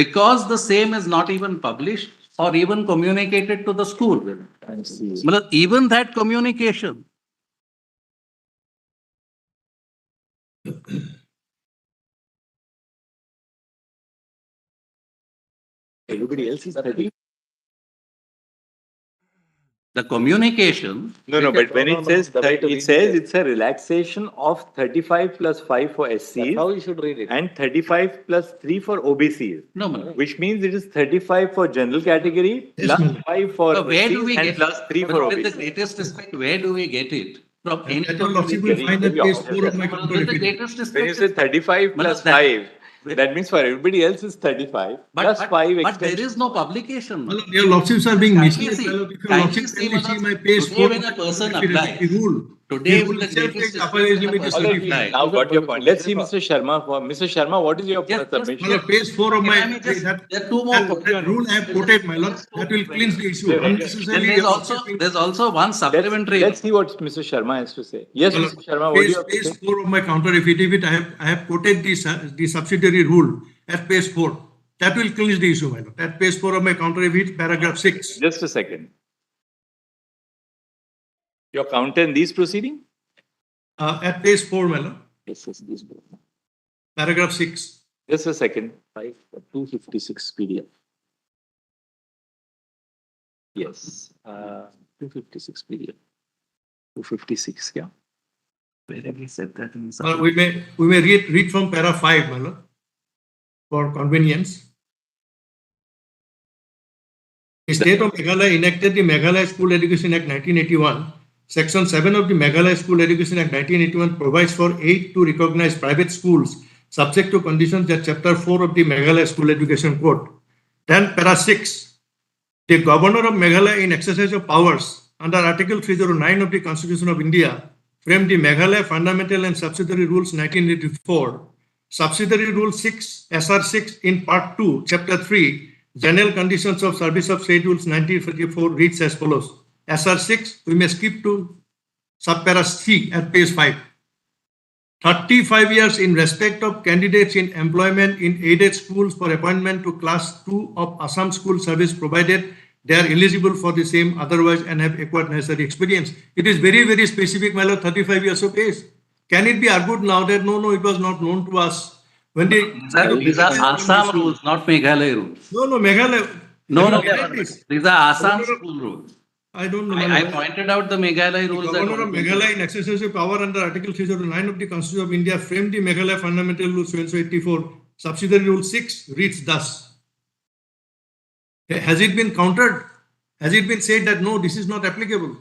because the same is not even published or even communicated to the school. Malad, even that communication. Everybody else is 30. The communication. No, but when it says it's a relaxation of 35 plus 5 for SCs. That's how you should read it. And 35 plus 3 for OBCs. No, Malad. Which means it is 35 for general category, Yes, plus ma'am. 5 for Where do SCs we and get plus 3 for with the OBCs. greatest respect, where do we get it? From any That your lordship will find that page 4 of my With counter the affidavit. greatest When you respect. say 35 plus Malad, 5, that means for everybody else is 35 plus 5 but there extension. is no publication. My lord, your lordships are being Kindly misled. see- My lord, if your kindly lordship see, kindly see Malad, my page today 4 when of a my person counter affidavit, applies, the rule. today The with rule the itself greatest takes upper age respect, limit a is person 35. applies. Now got your point. Let's see Mr. Sharma. Mr. Sharma, what is your Yes, submission? My lord, page 4 of my, Can I just- that, there are two more that rule I have quoted, my lord, that will cleanse the issue. Then Unnecessarily, your lordship being- there's also one supplementary. Let's see what Mr. Sharma has to say. Yes, Well, Mr. Sharma, what do you have to page say? 4 of my counter affidavit, I have quoted the subsidiary rule at page 4. That will clinch the issue, my lord. At page 4 of my counter affidavit, paragraph 6. Just a second. Your counter in these proceedings? At page 4, my lord, Yes, yes, this book. paragraph 6. Just a second. 256 PDF. Yes. 256 PDF. 256, yeah. Where have we said that in We may read from para 5, my lord, for convenience. The state of Meghalaya enacted the Meghalaya School Education Act 1981. Section 7 of the Meghalaya School Education Act 1981 provides for aid to recognize private schools subject to conditions that Chapter 4 of the Meghalaya School Education Code. Then para 6, the governor of Meghalaya in exercise of powers under Article 309 of the Constitution of India framed the Meghalaya Fundamental and Subsidiary Rules 1984. Subsidiary Rule 6, SR 6 in Part 2, Chapter 3, General Conditions of Service of State Rules 1934 reads as follows. SR 6, we may skip to subpara C at page 5. 35 years in respect of candidates in employment in aided schools for appointment to class 2 of Assam school service provided they are eligible for the same otherwise and have acquired necessary experience. It is very, very specific, my lord, 35 years of age. Can it be argued now that no, it was not known to us? When These are Assam rules, not Meghalaya rules. No, Meghalaya. No, these are Assam school rules. I don't know. I pointed out the Meghalaya rules. The governor of Meghalaya in exercise of power under Article 309 of the Constitution of India framed the Meghalaya Fundamental Rule 84. Subsidiary Rule 6 reads thus. Has it been countered? Has it been said that no, this is not applicable?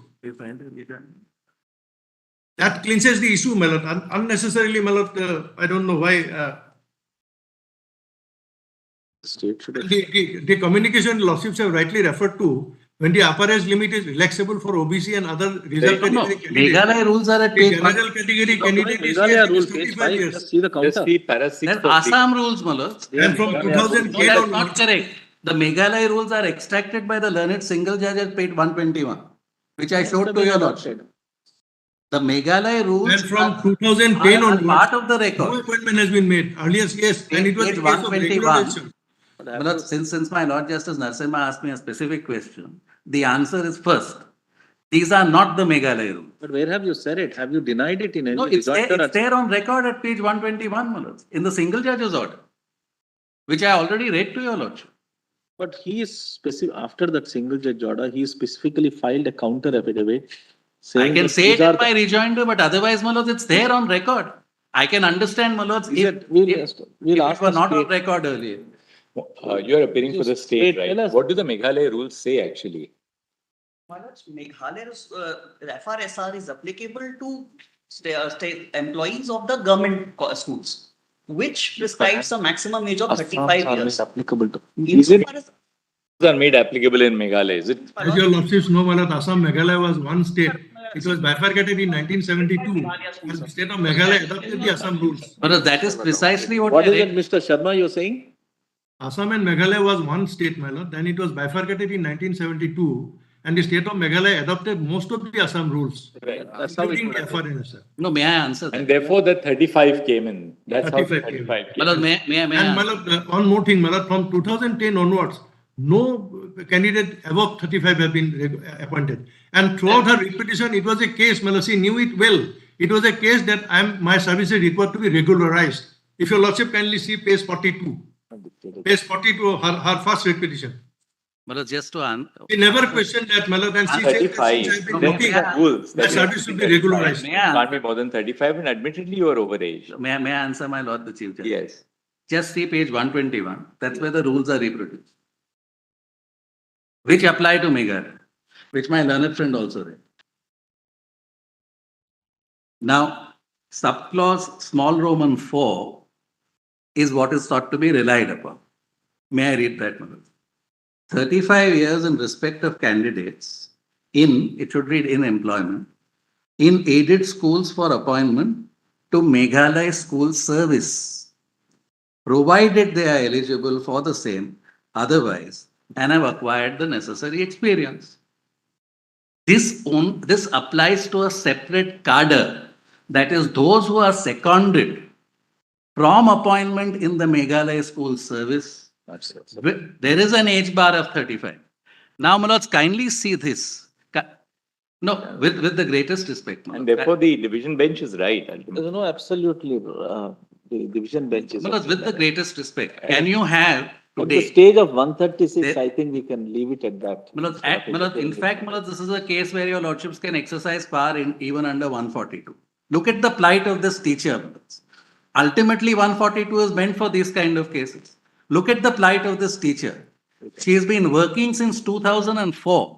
That clinches the issue, my lord. Unnecessarily, my lord, I don't know why. The communication lordships have rightly referred to when the upper age limit is relaxable for OBC and other reserved category candidates. Meghalaya rules are at page general category candidate is Meghalaya rule, 35 page 5, years. just see the counter. Just read para 6 That's Assam rules, Malad. And from 2010 No, that's onwards. not correct. The Meghalaya rules are extracted by the learned single judge at page 121, which I showed to your lordship. The Meghalaya rules And from 2010 are onwards, part of the record. no appointment has been made. Earlier, yes, and it was Page the case of 121. regularization. Malad, since my Lord Justice Narasimha asked me a specific question, the answer is first. These are not the Meghalaya rules. But where have you said it? Have you denied it in any No, it's resort or- there on record at page 121, Malad, in the single judge's order, which I already read to your lordship. But he is specific, after that single judge order, he specifically filed a counter affidavit. I can that say these it are in my rejoinder, but otherwise, Malad, it's there on record. I can understand, Malad, if we'll it ask were the not on state. record earlier. You are appearing for the state, Tell right? us. What do the Meghalaya rules say actually? Meghalaya's FRSR is applicable to state employees of the government schools, which prescribes a maximum age of 35 years. Applicable to. Insofar as Rules are made applicable in Meghalaya, is it? As your lordships know, my lord, Assam, Meghalaya was one state. It was bifurcated in 1972. And the state of Meghalaya adopted the Assam rules. But that is precisely what What I is it, read. Mr. Sharma, you're saying? Assam and Meghalaya was one state, my lord. Then it was bifurcated in 1972. And the state of Meghalaya adopted most of the Assam rules, That's how it including would the happen. FRNSR. No, may I answer that? And therefore the 35 came in. That's how 35 came. 35 came Malad, in. may I And answer? one more thing, Malad, from 2010 onwards, no candidate above 35 have been appointed. And throughout her repetition, it was a case, Malad, she knew it well. It was a case that my service is required to be regularized. If your lordship kindly see page 42. Page 42, her first repetition. Malad, just to answer. She never questioned that, Malad, and she said that since I've been looking, rules. the service should be regularized. May I Can't be more than 35 and admittedly you are overage. May I answer, my Lord the Chief Justice? Yes. Just see page 121. That's where the rules are reproduced, which apply to Meghalaya, which my learned friend also read. Now, subclause small Roman 4 is what is thought to be relied upon. May I read that, Manoj? 35 years in respect of candidates it should read in employment, in aided schools for appointment to Meghalaya school service, provided they are eligible for the same otherwise and have acquired the necessary experience. This applies to a separate cadre, that is those who are seconded from appointment in the Meghalaya school service. There is an age bar of 35. Now, Manoj, kindly see this. No, with the greatest respect. Manoj. And therefore the division bench is right. Ultimately. No, absolutely. The division bench is. Manoj, with the greatest respect, can you have At the today? stage of 136, I think we can leave it at that. Manoj, in fact, Manoj, this is a case where your lordships can exercise power even under 142. Look at the plight of this teacher. Manoj. Ultimately, 142 is meant for these kind of cases. Look at the plight of this teacher. She has been working since 2004.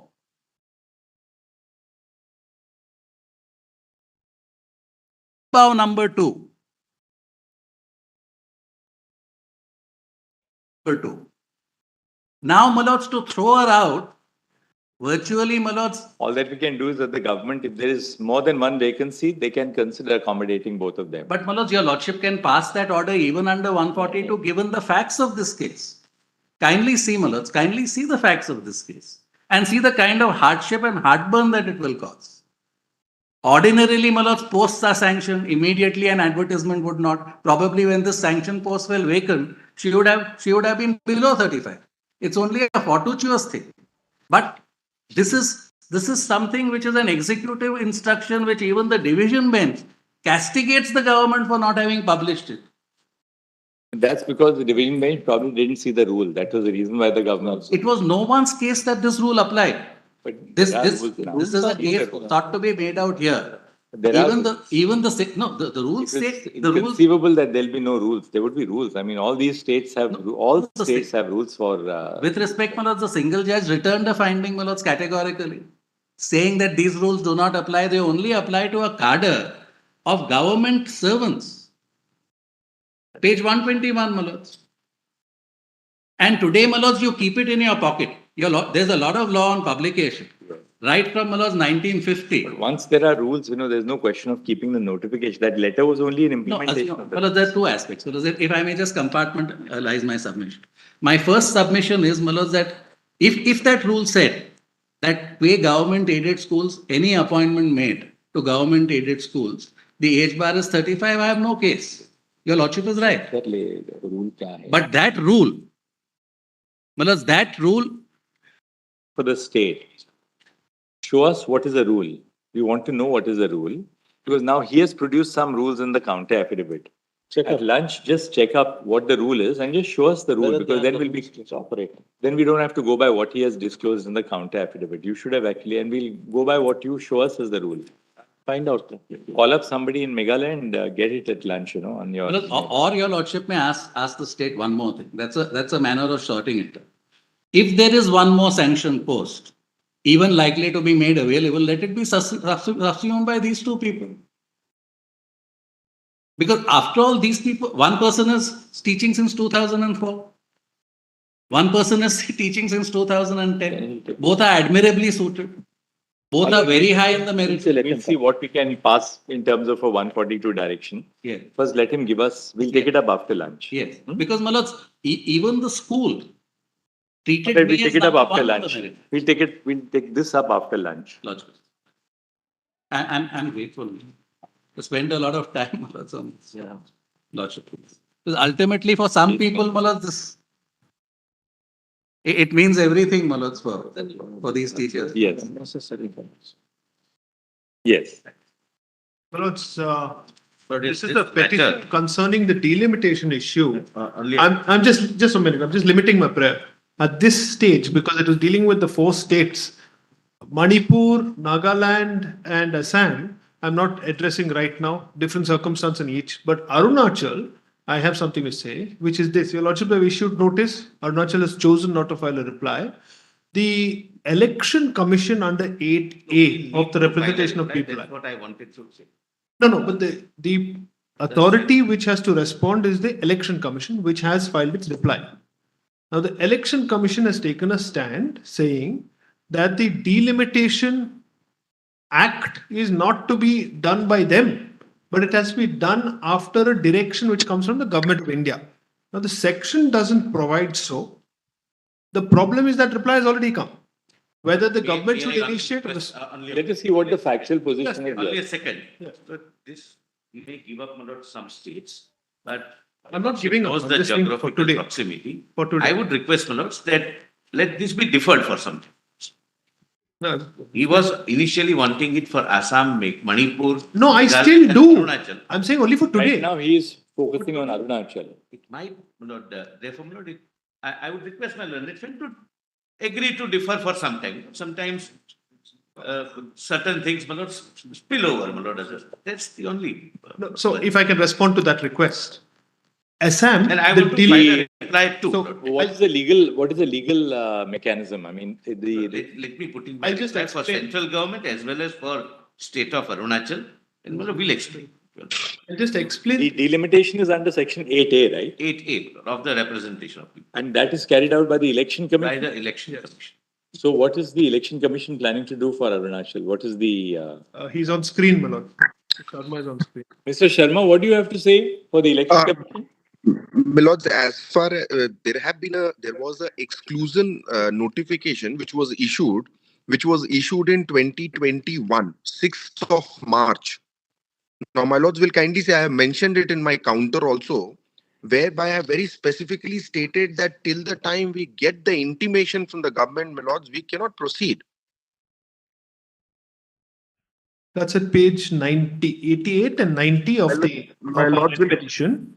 Number two. Now, my lords, to throw her out, virtually, my lords, All that we can do is that the government, if there is more than one vacancy, they can consider accommodating both of them. but my lords, your lordship can pass that order even under 142 given the facts of this case. Kindly see, my lords, kindly see the facts of this case and see the kind of hardship and heartburn that it will cause. Ordinarily, my lords, posts are sanctioned immediately, an advertisement would not. Probably when this sanction post fell vacant, she would have been below 35. It's only a fortuitous thing. But this is something which is an executive instruction which even the division bench castigates the government for not having published it. That's because the division bench probably didn't see the rule. That was the reason why the governor. It was no one's case that this rule applied. But This there are this rules now. this is a case thought to be made out here. There are The rules say It's the rules. inconceivable that there'll be no rules. There would be rules. I mean, all these states have states have rules for. With respect, my lords, the single judge returned a finding, my lords, categorically, saying that these rules do not apply. They only apply to a cadre of government servants. Page 121, my lords. And today, my lords, you keep it in your pocket. There's a lot of law on publication, right from, my lords, 1950. But once there are rules, there's no question of keeping the notification. That letter was only an implementation. of the Well, there are two aspects. Well, if I may just compartmentalize my submission. My first submission is, Malaz, that if that rule said that way government aided schools, any appointment made to government aided schools, the age bar is 35, I have no case. Your lordship is right. But that rule, Malaz, that rule. For the state, show us what is the rule. We want to know what is the rule. Because now he has produced some rules in the counter affidavit. At lunch, just check up what the rule is and just show us the rule, because then we'll be operating. Then we don't have to go by what he has disclosed in the counter affidavit. You should have actually, and we'll go by what you show us as the rule. Find out. Call up somebody in Meghalaya and get it at lunch, on your. Or your lordship may ask the state one more thing. That's a manner of sorting it. If there is one more sanction post, even likely to be made available, let it be subsumed by these two people. Because after all, these people, one person is teaching since 2004. One person is teaching since 2010. Both are admirably suited. Both are very high in the merit. We'll see what we can pass in terms of a 142 direction. Yeah. First, let him give us, we'll take it up after lunch. Yes. Because, my lords, even the school treated We'll me take as it up number after one on the lunch. merit. We'll take this up after lunch. Logical. I'm grateful to spend a lot of time on this. Yeah. Logic. Because ultimately, for some people, Malad, this it means everything, Malad, for these teachers. Yes. Yes. This is the petition concerning the delimitation issue. I'm just a minute. I'm just limiting my prayer at this stage because it was dealing with the 4 states, Manipur, Nagaland, and Assam. I'm not addressing right now, different circumstance in each. But Arunachal, I have something to say, which is this. Your Lordship have issued notice. Arunachal has chosen not to file a reply. The Election Commission under 8A of the Representation of People. That's what I wanted to say. No, but the authority which has to respond is the Election Commission, which has filed its reply. Now, the Election Commission has taken a stand saying that the delimitation act is not to be done by them, but it has to be done after a direction which comes from the government of India. Now, the section doesn't provide so. The problem is that reply has already come. Whether the government should initiate or let us see what the factual position is. Only a second. So this we may give up some states, but I'm not giving up. knows I'm the just saying for geographical today. proximity. For today. I would request, my lords, that let this be deferred for some time. No. He was initially wanting it for Assam, Manipur. No, I Gujarat, still and do. Arunachal. I'm saying only for today. Right now, he is focusing on Arunachal. It might not. Therefore, my lord, I would request my learned friend to agree to defer for some time. Sometimes certain things, my lord, spill over, my lord. That's the only. No, so if I can respond to that request. Assam, And I the want to find a reply too. So, What is the legal mechanism? I mean, Let me put in my I'll just reply for explain. central government as well as for state of Arunachal, and my lord, we'll explain. And just explain. The delimitation is under section 8A, right? 8A of the representation of people And that is carried out by the election by commission. the election commission. So what is the election commission planning to do for Arunachal? What is the... He's on screen, my lord. Sharma is on screen. Mr. Sharma, what do you have to say for the election commission? Milords, as far there was a exclusion notification which was issued in 2021, 6th of March. Now, my lords will kindly say I have mentioned it in my counter also, whereby I have very specifically stated that till the time we get the intimation from the government, my lords, we cannot proceed. That's at page 88 and 90 of my our lords will- petition.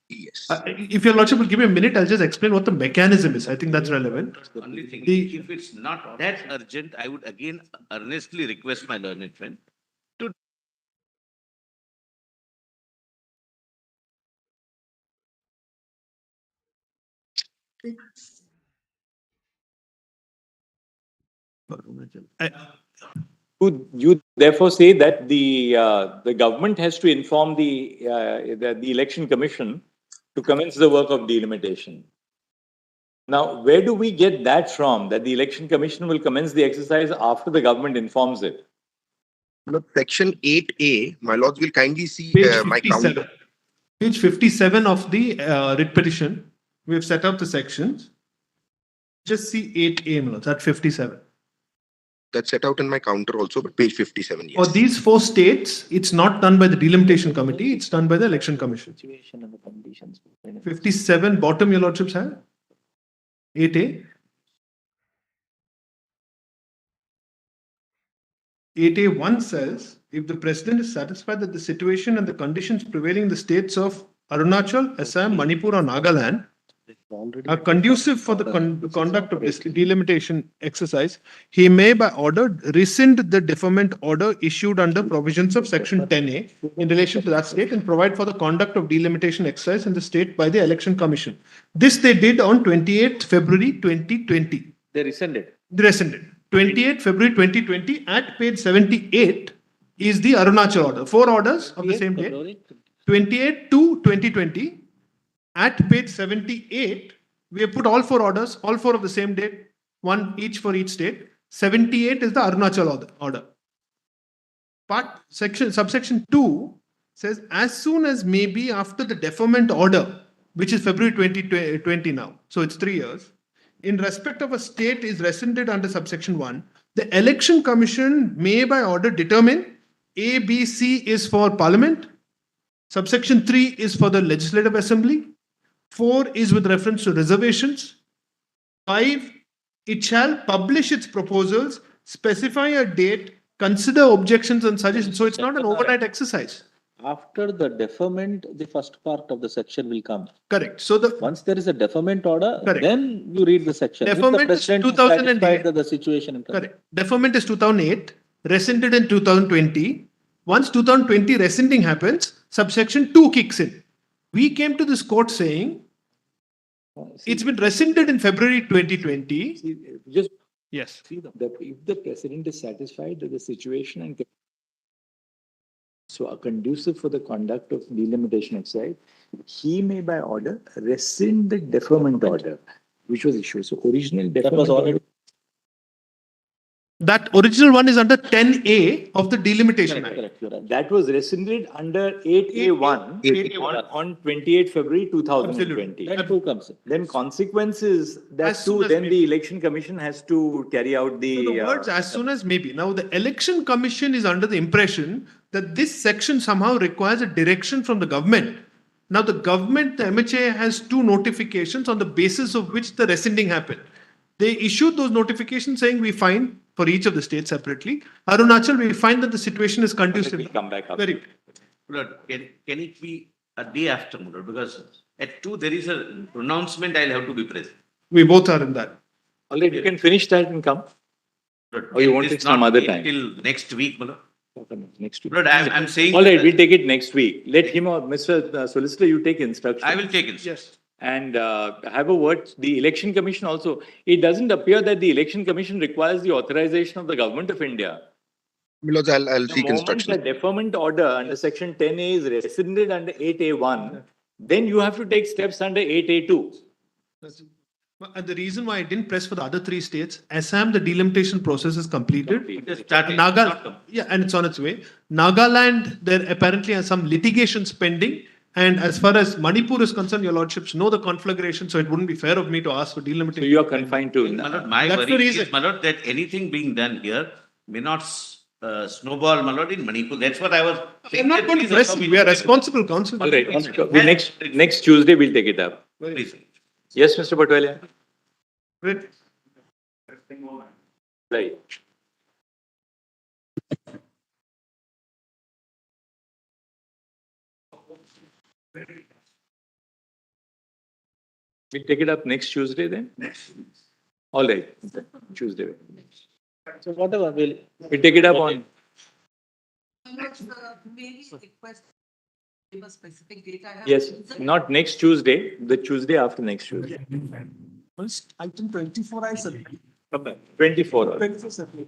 Yes. If your lordship will give me a minute, I'll just explain what the mechanism is. I think that's relevant. Only thing, The- if it's not that urgent, I would again earnestly request my learned friend to You therefore say that the government has to inform the election commission to commence the work of delimitation. Now, where do we get that from, that the election commission will commence the exercise after the government informs it? Look, section 8A, my lords will kindly see Page my 57. counter. Page 57 of the writ petition. We have set out the sections. Just see 8A, my lords, at 57. That's set out in my counter also, but page 57, yes. For these 4 states, it's not done by the delimitation committee, it's done by the election commission. 57, bottom, your lordships have? 8A. 8A1 says, if the president is satisfied that the situation and the conditions prevailing in the states of Arunachal, Assam, Manipur or Nagaland are conducive for the conduct of this delimitation exercise, he may by order rescind the deferment order issued under provisions of section 10A in relation to that state and provide for the conduct of delimitation exercise in the state by the election commission. This they did on 28th February 2020. They rescinded. They rescinded. 28th February 2020 at page 78 is the Arunachal order. 4 orders of the same date. 28 to 2020. At page 78, we have put all 4 orders, all 4 of the same date, one each for each state. 78 is the Arunachal order. Subsection 2 says, as soon as may be after the deferment order, which is February 2020 now, so it's 3 years, in respect of a state is rescinded under subsection 1, the election commission may by order determine A, B, C is for parliament, subsection 3 is for the legislative assembly, 4 is with reference to reservations. 5, it shall publish its proposals, specify a date, consider objections and suggestions. So it's not an overnight exercise. After the deferment, the first part of the section will come. Correct. So once there is a deferment order, Correct. then you read the section. If Deferment the is president is 2008. satisfied that the situation. Correct. Deferment is 2008, rescinded in 2020. Once 2020 rescinding happens, subsection 2 kicks in. We came to this court saying, it's been rescinded in February 2020. Just yes. See that if the president is satisfied that the situation and so are conducive for the conduct of delimitation exercise, he may by order rescind the deferment order, which was issued. So original deferment was already. That original one is under 10A of the Delimitation Act. Correct, you're right. that was rescinded under 8A1 on 28 February 2020. That too comes in. Then consequences that As soon too, as then may the election commission has to carry out the. So the words as soon as maybe. Now the election commission is under the impression that this section somehow requires a direction from the government. Now the government, the MHA has 2 notifications on the basis of which the rescinding happened. They issued those notifications saying we find for each of the states separately. Arunachal, we find that the situation is conducive. We come back up. Very good. Lord, can it be a day after, Lord? Because at 2 there is a pronouncement, I'll have to be present. We both are in that. All right, you can finish that and come. Lord, Or you can want this it some not other be time? Till next week, Lord. Next week. Lord, I'm saying. All right, we'll take it next week. Let him or Mr. Solicitor, you take instruction. I will take it. Yes. And have a word. The election commission also. It doesn't appear that the election commission requires the authorization of the government of India. My Lords, I'll The seek moment instructions. the deferment order under section 10A is rescinded under 8A1, then you have to take steps under 8A2. And the reason why I didn't press for the other three states, Assam, the delimitation process is completed. It is started. Yeah, and it's on its way. Nagaland, there apparently are some litigations pending. And as far as Manipur is concerned, your lordships know the conflagration, so it wouldn't be fair of me to ask for delimitation. So you are confined to. My lord, my That's the worry reason. is, my lord, that anything being done here may not snowball, my lord, in Manipur. That's what I was saying. I'm not going to press. We are responsible council. All right. Next Tuesday, we'll take it up. Please. Yes, Mr. Patwalia. Great. Right. We'll take it up next Tuesday then? All right. Tuesday. So whatever, we'll take it up on. Yes, not next Tuesday, the Tuesday after next Tuesday. Item 24, I said. 24. 24,